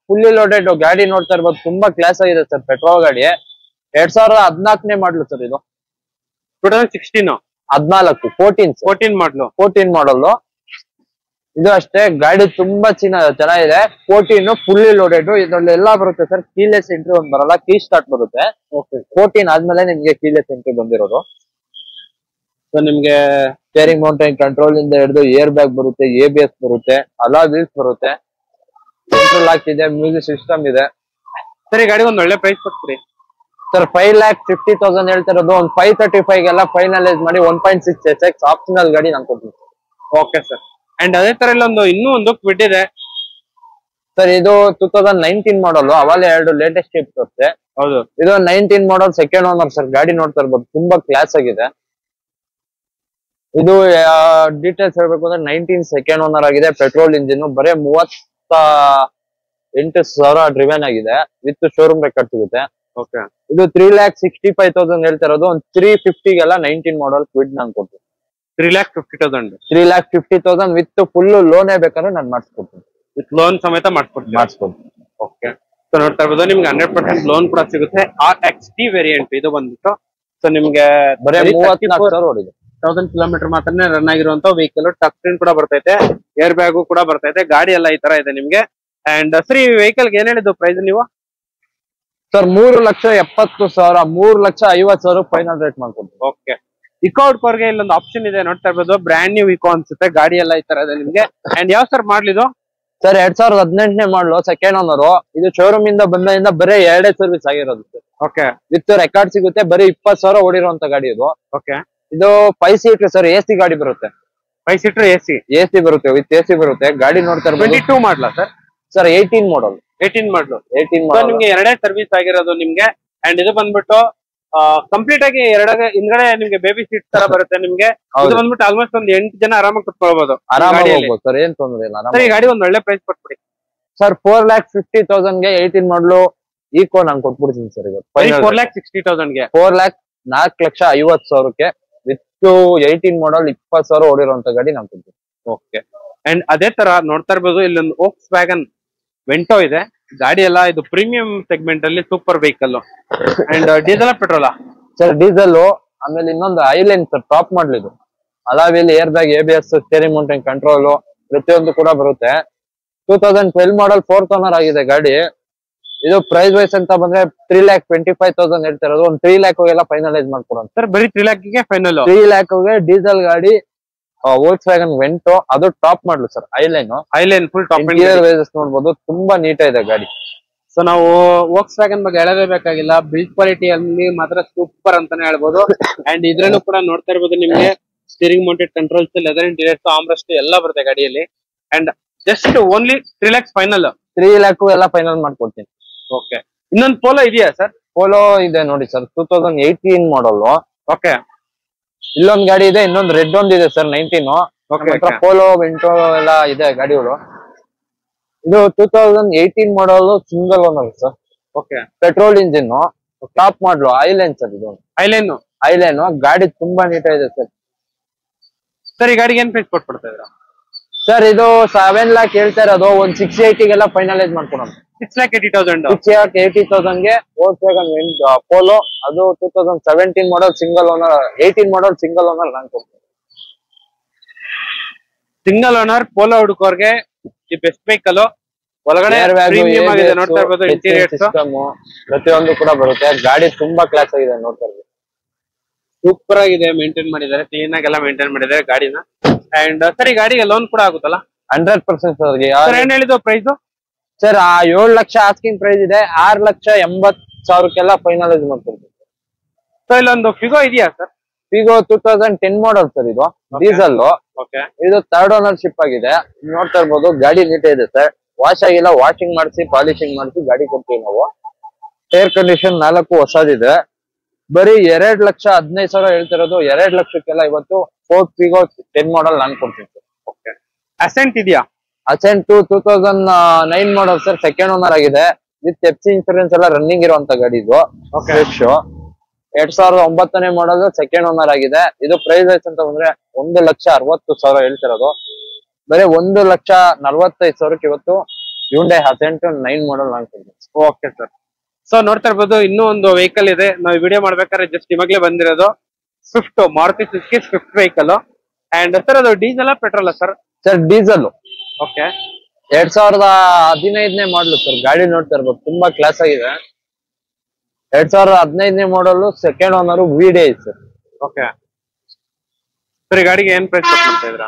fully loaded ಗಾಡಿ ನೋಡ್ತಾ ಇರ್ಬೋದು. ತುಂಬಾ ಕ್ಲಾಸ್ ಆಗಿದೆ ಸರ್ ಪೆಟ್ರೋಲ್ ಗಾಡಿ. 2014 ಮಾಡಲು ಸರ್ ಇದು. 2016 14 ಮಾಡಲು. 14 ಮಾಡಲ್. ಇದು ಅಷ್ಟೇ ಗಾಡಿ ತುಂಬಾ ಚೆನ್ನಾಗಿದೆ. 14 ಫುಲ್ಲಿ ಲೋಡೆಡ್. ಇದ್ರಲ್ಲಿ ಎಲ್ಲ ಬರುತ್ತೆ ಸರ್. ಕೀಲೆಸ್ ಎಂಟ್ರಿ ಒಂದ್ ಬರಲ್ಲ, ಕೀ ಸ್ಟಾರ್ಟ್ ಬರುತ್ತೆ. 14 ಆದ್ಮೇಲೆ ನಿಮ್ಗೆ ಕೀಲೆಸ್ ಎಂಟ್ರಿ ಬಂದಿರೋದು. ಸೊ ನಿಮ್ಗೆ ಸ್ಟೇರಿಂಗ್ ಮೌಂಟೈನ್ ಕಂಟ್ರೋಲ್ ಇಂದ ಹಿಡಿದು ಏರ್ ಬ್ಯಾಗ್ ಬರುತ್ತೆ, ABS ಬರುತ್ತೆ, ಅಲಾ ವೀಲ್ಸ್ ಬರುತ್ತೆ, ಸೆಂಟ್ರಲ್ ಲಾಕ್ ಇದೆ, ಮ್ಯೂಸಿಕ್ ಸಿಸ್ಟಮ್ ಇದೆ. ಸರಿ ಗಾಡಿ ಒಂದ್ ಒಳ್ಳೆ ಪ್ರೈಸ್ ಕೊಡ್ತೀರಿ ಸರ್. 5,50,000 ಹೇಳ್ತಿರೋದು. ಒಂದು 535 ಗೆಲ್ಲ ಫೈನಲೈಸ್ ಮಾಡಿ 1.6 SX ಆಪ್ಷನಲ್ ಗಾಡಿ ನಾನು ಕೊಡ್ತೀನಿ. Okay sir. ಅಂಡ್ ಅದೇ ತರ ಇನ್ನೂ ಒಂದು ಕ್ವಿಡ್ ಇದೆ ಸರ್. ಇದು 2019 ಮಾಡಲ್. ಅವಾಗಲೇ 2 ಲೇಟೆಸ್ಟ್ ಟಿಪ್ ಬರುತ್ತೆ. ಹೌದು. ಇದು 19 ಮಾಡಲ್ 2nd ಓನರ್ ಸರ್. ಗಾಡಿ ನೋಡ್ತಾ ಇರ್ಬೋದು, ತುಂಬಾ ಕ್ಲಾಸ್ ಆಗಿದೆ. ಇದು ಡೀಟೇಲ್ಸ್ ಹೇಳ್ಬೇಕು ಅಂದ್ರೆ 19 2nd ಓನರ್ ಆಗಿದೆ. Petrol engine. ಬರೀ 38,000 ಡ್ರಿವೆನ್ ಆಗಿದೆ ವಿತ್ ಶೋರೂಮ್ ರೆಕಾರ್ಡ್ ಸಿಗುತ್ತೆ. ಓಕೆ ಇದು 3,65,000 ಹೇಳ್ತಾ ಇರೋದು. ಒಂದು 350ಗೆಲ್ಲ 19 ಮಾಡಲ್ ಕ್ವಿಡ್ ನಾನು ಕೊಡ್ತೀನಿ. 3,50,000 3,50,000 ವಿತ್ ಫುಲ್ ಲೋನೇ ಬೇಕಾದ್ರೆ ನಾನು ಮಾಡಿಸ್ಕೊಡ್ತೀನಿ. ವಿತ್ ಲೋನ್ ಸಮೇತ ಮಾಡಿಸ್ಕೊಡ್ತೀನಿ. ಓಕೆ ಸೊ ನೋಡ್ತಾ ಇರ್ಬೋದು ನಿಮ್ಗೆ 100% ಲೋನ್ ಕೂಡ ಸಿಗುತ್ತೆ. RXT ವೇರಿಯಂಟ್ ಇದು ಬಂದ್ಬಿಟ್ಟು ಸೊ ನಿಮ್ಗೆ ಬರೀ 34,000 ಓಡಿದೆ. 1000 ಕಿಲೋಮೀಟರ್ ಮಾತ್ರನೇ ರನ್ ಆಗಿರುವಂತ ವೆಹಿಕಲ್. ಟಚ್ ಸ್ಕ್ರೀನ್ ಕೂಡ ಬರ್ತೈತೆ, ಏರ್ ಬ್ಯಾಗು ಕೂಡ ಬರ್ತೈತೆ, ಗಾಡಿ ಎಲ್ಲ ಈ ತರ ಇದೆ ನಿಮ್ಗೆ. ಅಂಡ್ ಸರ್ ಈ ವೆಹಿಕಲ್ ಏನ್ ಹೇಳಿದ್ದು ಪ್ರೈಸ್ ನೀವು? ಸರ್ 3,70,000 3,50,000 ಫೈನಲ್ ರೇಟ್ ಮಾಡ್ಕೊಡ್ತೀನಿ. ಓಕೆ ಇಕೋ ಔಟ್ಕೋರ್ಗೆ ಇಲ್ಲೊಂದು ಆಪ್ಷನ್ ಇದೆ ನೋಡ್ತಾ ಇರ್ಬೋದು. ಬ್ರ್ಯಾಂಡ್ ನ್ಯೂ ಇಕೋ ಅನ್ಸುತ್ತೆ, ಗಾಡಿ ಎಲ್ಲ ಈ ತರ ಇದೆ ನಿಮ್ಗೆ. ಅಂಡ್ ಯಾವ ಸರ್ ಮಾಡ್ಲಿದು? ಸರ್ 2018 ಮಾಡಲು ಸೆಕೆಂಡ್ ಓನರ್. ಇದು ಶೋರೂಮ್ ಇಂದ ಬಂದಿಂದ ಬರೀ 2 ಸರ್ವಿಸ್ ಆಗಿರೋದು ಸರ್. ಓಕೆ ವಿತ್ ರೆಕಾರ್ಡ್ ಸಿಗುತ್ತೆ. ಬರೀ 20,000 ಓಡಿರುವಂತ ಗಾಡಿ ಇದು. ಓಕೆ ಇದು 5 ಸೀಟರ್ ಸರ್, AC ಗಾಡಿ ಬರುತ್ತೆ. 5 ಸೀಟರ್ AC ಬರುತ್ತೆ, ವಿತ್ AC ಬರುತ್ತೆ. ಗಾಡಿ ನೋಡ್ತಾ ಇರ್ಬೋದು. 22 ಮಾಡ್ಲಾ ಸರ್? ಸರ್ 18 ಮಾಡಲ್. 18 ಮಾಡ್ಲು. 18 ಸೊ ನಿಮ್ಗೆ 2 ಸರ್ವಿಸ್ ಆಗಿರೋದು ನಿಮ್ಗೆ. ಅಂಡ್ ಇದು ಬಂದ್ಬಿಟ್ಟು ಕಂಪ್ಲೀಟ್ ಆಗಿ ಹಿಂದ್ಗಡೆ ನಿಮ್ಗೆ ಬೇಬಿ ಸೀಟ್ ತರ ಬರುತ್ತೆ ನಿಮ್ಗೆ. ಇದು ಬಂದ್ಬಿಟ್ಟು ಆಲ್ಮೋಸ್ಟ್ ಒಂದು 8 ಜನ ಆರಾಮಾಗಿ ಕುತ್ಕೊಳ್ಬಹುದು. ಆರಾಮಾಗಿ ಹೋಗ್ಬೋದು ಸರ್, ಏನ್ ತೊಂದ್ರೆ ಇಲ್ಲ. ಸರ್ ಈ ಗಾಡಿ ಒಂದ್ ಒಳ್ಳೆ ಪ್ರೈಸ್ ಕೊಟ್ಬಿಡಿ ಸರ್. 4,50,000ಗೆ 18 ಮಾಡಲು ಈಕೋ ನಾನು ಕೊಟ್ಬಿಡ್ತೀನಿ ಸರ್. ಇವತ್ತು 4,60,000ಗೆ 4,50,000ಕ್ಕೆ ವಿತ್ 18 ಮಾಡಲ್ 20,000 ಓಡಿರುವಂತ ಗಾಡಿ ನಾನು ಕೊಡ್ತೀನಿ. ಓಕೆ ಅಂಡ್ ಅದೇ ತರ ನೋಡ್ತಾ ಇರ್ಬೋದು ಇಲ್ಲೊಂದು ವೋಕ್ಸ್ ವ್ಯಾಗನ್ ವೆಂಟೋ ಇದೆ. ಗಾಡಿ ಎಲ್ಲ ಇದು ಪ್ರೀಮಿಯಂ ಸೆಗ್ಮೆಂಟ್ ಅಲ್ಲಿ super vehicle. And diesel petrol sir? Diesel. ಆಮೇಲೆ ಇನ್ನೊಂದು ಐಲೈನ್ ಸರ್, ಟಾಪ್ ಮಾಡಲ್ ಇದು. Alloy wheel air bag, ABS, steering mounted control ಪ್ರತಿಯೊಂದು ಕೂಡ ಬರುತ್ತೆ. 2012 ಮಾಡಲ್ 4th ಓನರ್ ಆಗಿದೆ ಗಾಡಿ. ಇದು ಪ್ರೈಸ್ ವೈಸ್ ಅಂತ ಬಂದ್ರೆ 3,25,000 ಹೇಳ್ತಾ ಇರೋದು. ಒಂದು 3 lakhಗೆಲ್ಲ ಫೈನಲೈಸ್ ಮಾಡ್ಕೊಡೋಣ ಸರ್. ಬರೀ 3 lakhಗೆ ಫೈನಲ್. 3 lakhಗೆ ಡೀಸೆಲ್ ಗಾಡಿ, ವೋಲ್ಕ್ಸ್ ವ್ಯಾಗನ್ ವೆಂಟೋ, ಅದು top model sir. ಐಲೈನ್ full top ನೋಡ್ಬೋದು, ತುಂಬಾ ನೀಟ್ ಇದೆ ಗಾಡಿ. ಸೊ ನಾವು ವೋಕ್ಸ್ ವ್ಯಾಗನ್ ಬಗ್ಗೆ ಹೇಳಲೇಬೇಕಾಗಿಲ್ಲ. ಬಿಲ್ಡ್ ಕ್ವಾಲಿಟಿ ಅಲ್ಲಿ ಮಾತ್ರ ಸೂಪರ್ ಅಂತಾನೆ ಹೇಳ್ಬೋದು. ಅಂಡ್ ಇದ್ರಲ್ಲೂ ಕೂಡ ನೋಡ್ತಾ ಇರ್ಬೋದು ನಿಮ್ಗೆ steering mounted controls, leather interiors, armrest ಎಲ್ಲ ಬರುತ್ತೆ ಗಾಡಿಯಲ್ಲಿ. And just only 3 lakhs final. 3 lakh ಎಲ್ಲ ಫೈನಲ್ ಮಾಡ್ಕೊಡ್ತೀನಿ. ಓಕೆ ಇನ್ನೊಂದು ಪೋಲೋ ಇದೆಯಾ ಸರ್? ಪೋಲೋ ಇದೆ ನೋಡಿ ಸರ್, 2018 ಮಾಡಲ್. ಓಕೆ ಇಲ್ಲೊಂದ್ ಗಾಡಿ ಇದೆ, ಇನ್ನೊಂದು ರೆಡ್ ಒಂದಿದೆ ಸರ್ 19. ಪೋಲೋ ವೆಂಟೋ ಎಲ್ಲ ಇದೆ ಗಾಡಿಗಳು. ಇದು 2018 model, single owner sir. Okay petrol engine, top model, ಐಲೈನ್ ಸರ್. ಇದು ಐಲೈನ್ ಗಾಡಿ ತುಂಬಾ ನೀಟ್ ಇದೆ ಸರ್. ಸರ್ ಈ ಗಾಡಿಗೆ ಏನ್ ಪ್ರೈಸ್ ಕೊಟ್ಬಿಡ್ತಾ ಇದ್ರ ಸರ್? ಇದು 7 lakh ಹೇಳ್ತಾ ಇರೋದು. ಒಂದು 680ಗೆಲ್ಲ ಫೈನಲೈಸ್ ಮಾಡ್ಕೊಡೋಣ. 6,80,000 6,80,000ಗೆ ವೋಲ್ಕ್ಸ್ವ್ಯಾಗನ್ ಪೋಲೋ. ಅದು 2017 ಮಾಡಲ್ ಸಿಂಗಲ್ ಓನರ್, 18 ಮಾಡಲ್ ಸಿಂಗಲ್ ಓನರ್ ನಾನು ಕೊಡ್ತೀನಿ. ಸಿಂಗಲ್ ಓನರ್ ಪೋಲೋ ಹುಡುಕೋರ್ಗೆ ಈ ಬೆಸ್ಟ್ ವೆಹಿಕಲ್. ಒಳಗಡೆ ಪ್ರೀಮಿಯಂ ಆಗಿದೆ ನೋಡ್ತಾ ಇರ್ಬೋದು. ಇಂಟೀರಿಯರ್ ಸಿಸ್ಟಮ್ ಪ್ರತಿಯೊಂದು ಕೂಡ ಬರುತ್ತೆ. ಗಾಡಿ ತುಂಬಾ ಕ್ಲಾಸ್ ಆಗಿದೆ ನೋಡ್ತಾ ಇರ್ಬೋದು. ಸೂಪರ್ ಆಗಿದೆ, ಮೇಂಟೈನ್ ಮಾಡಿದ್ದಾರೆ, ಕ್ಲೀನ್ ಆಗಿ ಎಲ್ಲ ಮೇಂಟೈನ್ ಮಾಡಿದ್ದಾರೆ ಗಾಡಿನ. ಅಂಡ್ ಸರ್ ಈ ಗಾಡಿಗೆ ಲೋನ್ ಕೂಡ ಆಗುತ್ತಲ್ಲ? 100% ಸರ್. ಏನ್ ಹೇಳಿದ್ದು price sir? 7 lakh asking price ಇದೆ. 6,80,000ಕ್ಕೆಲ್ಲ ಫೈನಲೈಸ್ ಮಾಡ್ಕೊಡ್ತೀನಿ. ಸೊ ಇಲ್ಲೊಂದು ಫಿಗೋ ಇದೆಯಾ ಸರ್? Figo 2010 model sir. ಇದು ಡೀಸೆಲ್. ಇದು 3rd ಓನರ್ಶಿಪ್ ಆಗಿದೆ. ನೋಡ್ತಾ ಇರ್ಬೋದು, ಗಾಡಿ ನೀಟ್ ಇದೆ ಸರ್. ವಾಶ್ ಆಗಿಲ್ಲ, ವಾಷಿಂಗ್ ಮಾಡಿಸಿ ಪಾಲಿಶಿಂಗ್ ಮಾಡಿಸಿ ಗಾಡಿ ಕೊಡ್ತೀವಿ ನಾವು. ಏರ್ ಕಂಡೀಷನ್ 4 ಹೊಸದಿದೆ. ಬರೀ 2,15,000 ಹೇಳ್ತಿರೋದು. 2 ಲಕ್ಷಕ್ಕೆಲ್ಲ ಇವತ್ತು ಫೋರ್ಡ್ ಫಿಗೋ 10 ಮಾಡಲ್ ನಾನು ಕೊಡ್ತೀನಿ ಸರ್. ಓಕೆ ಅಸೆಂಟ್ ಇದೆಯಾ? Asset 2009 model sir, second owner ಆಗಿದೆ. ವಿತ್ FC ಇನ್ಸೂರೆನ್ಸ್ ಎಲ್ಲ ರನ್ನಿಂಗ್ ಇರುವಂತ ಗಾಡಿ ಇದು. ಫ್ರೆಶ್ 2009 ಮಾಡಲ್, ಸೆಕೆಂಡ್ ಓನರ್ ಆಗಿದೆ. ಇದು ಪ್ರೈಸ್ ವೈಸ್ ಅಂತ ಬಂದ್ರೆ 1,60,000 ಹೇಳ್ತಿರೋದು. ಬರೀ 1,45,000ಕ್ಕೆ ಇವತ್ತು ಹ್ಯುಂಡೈ ಅಸೆಂಟ್ 9 ಮಾಡಲ್ ನಾನು ಕೊಡ್ತೀನಿ. Okay sir. ಸೊ ನೋಡ್ತಾ ಇರ್ಬೋದು ಇನ್ನೂ ಒಂದು ವೆಹಿಕಲ್ ಇದೆ. ನಾವು ವಿಡಿಯೋ ಮಾಡ್ಬೇಕಾದ್ರೆ ಜಸ್ಟ್ ಇವಾಗಲೇ ಬಂದಿರೋದು Swift, Maruti Suzuki Swift vehicle. And sir ಅದು diesel petrol sir? Sir diesel. Okay 2015 model sir. ಗಾಡಿ ನೋಡ್ತಾ ಇರ್ಬೋದು, ತುಂಬಾ ಕ್ಲಾಸ್ ಆಗಿದೆ. 2015 model, second owner, VDI sir. Okay sir ಈ ಗಾಡಿಗೆ ಏನ್ ಪ್ರೈಸ್ ಕೊಡ್ತಾ ಇದ್ರ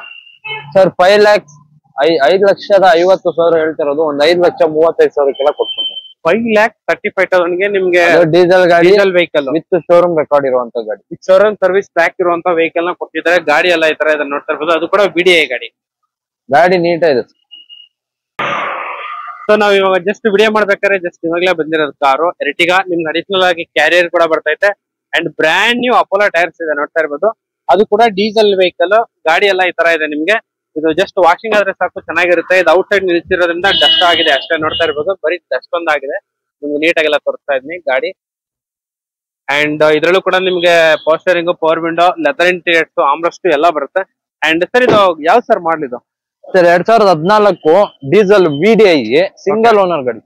ಸರ್? 5,50,000 ಹೇಳ್ತಿರೋದು. ಒಂದು 5,35,000ಕ್ಕೆಲ್ಲ ಕೊಡ್ತೀನಿ. 5,35,000ಗೆ ನಿಮ್ಗೆ ಡೀಸೆಲ್ ಗಾಡಿ, diesel vehicle with showroom record ಇರುವಂತ ಗಾಡಿ, ವಿತ್ ಶೋರೂಮ್ ಸರ್ವಿಸ್ ಟ್ರ್ಯಾಕ್ ಇರುವಂತ ವೆಹಿಕಲ್ ನ ಕೊಟ್ಟಿದ್ದಾರೆ. ಗಾಡಿ ಎಲ್ಲ ಈ ತರ ಇದನ್ನ ನೋಡ್ತಾ ಇರ್ಬೋದು. ಅದು ಕೂಡ ವಿಡಿಐ ಗಾಡಿ. ಗಾಡಿ ನೀಟ್ ಇದೆ. ಸೊ ನಾವ್ ಇವಾಗ ಜಸ್ಟ್ ವಿಡಿಯೋ ಮಾಡ್ಬೇಕಾದ್ರೆ ಜಸ್ಟ್ ಇವಾಗಲೇ ಬಂದಿರೋದು ಕಾರು ಎರ್ಟಿಗಾ. ನಿಮ್ಗೆ ಅಡಿಷನಲ್ ಆಗಿ ಕ್ಯಾರಿಯರ್ ಕೂಡ ಬರ್ತೈತೆ. And brand new Apollo tyres ಇದೆ ನೋಡ್ತಾ ಇರ್ಬೋದು. ಅದು ಕೂಡ ಡೀಸೆಲ್ ವೆಹಿಕಲ್. ಗಾಡಿ ಎಲ್ಲ ಈ ತರ ಇದೆ ನಿಮ್ಗೆ. ಇದು ಜಸ್ಟ್ ವಾಷಿಂಗ್ ಆದ್ರೆ ಸಾಕು, ಚೆನ್ನಾಗಿರುತ್ತೆ. ಇದು ಔಟ್ ಸೈಡ್ ನಿಲ್ಸಿರೋದ್ರಿಂದ ಡಸ್ಟ್ ಆಗಿದೆ ಅಷ್ಟೇ. ನೋಡ್ತಾ ಇರ್ಬೋದು, ಬರೀ ಡಸ್ಟ್ ಒಂದಾಗಿದೆ. ನಿಮ್ಗೆ ನೀಟಾಗೆಲ್ಲ ತೋರಿಸ್ತಾ ಇದ್ದೀನಿ ಗಾಡಿ. ಅಂಡ್ ಇದ್ರಲ್ಲೂ ಕೂಡ ನಿಮ್ಗೆ power steering, power window, leather interiors, armrest ಎಲ್ಲ ಬರುತ್ತೆ. ಅಂಡ್ ಸರ್ ಇದು ಯಾವ ಸರ್ ಮಾಡಲ್ ಇದು? Sir 2014 diesel VDI single owner ಗಾಡಿ.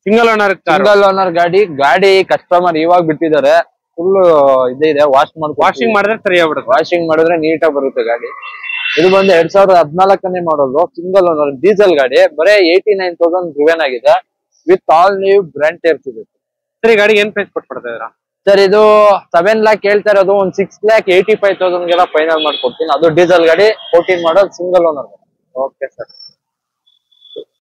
ಸಿಂಗಲ್ ಓನರ್ ಗಾಡಿ ಕಸ್ಟಮರ್ ಇವಾಗ ಬಿಟ್ಟಿದ್ದಾರೆ. ಫುಲ್ ಇದೆ, ವಾಷಿಂಗ್ ಮಾಡಿದ್ರೆ ಸರಿ ಆಗ್ಬಿಡುತ್ತೆ. ವಾಷಿಂಗ್ ಮಾಡಿದ್ರೆ ನೀಟಾಗಿ ಬರುತ್ತೆ ಗಾಡಿ. ಇದು ಬಂದು 2014 ಮಾಡೋದು, ಸಿಂಗಲ್ ಓನರ್ ಡೀಸೆಲ್ ಗಾಡಿ. ಬರೇ 89,000 ಡ್ರಿವೆನ್ ಆಗಿದೆ, with all new brand tyres ಇದೆ. ಸರಿ, ಗಾಡಿ ಏನ್ ಪ್ರೈಸ್ ಕೊಟ್ಬಿಡ್ತಾ ಇದ್ದೀರಾ? ಸರ್ ಇದು 7 lakh ಹೇಳ್ತಾ ಇರೋದು, ಒಂದು 6,85,000 ಫೈನಲ್ ಮಾಡ್ಕೊಡ್ತೀನಿ. ಅದು ಡೀಸೆಲ್ ಗಾಡಿ, 14 ಮಾಡೋದು, ಸಿಂಗಲ್ ಓನರ್. Okay sir.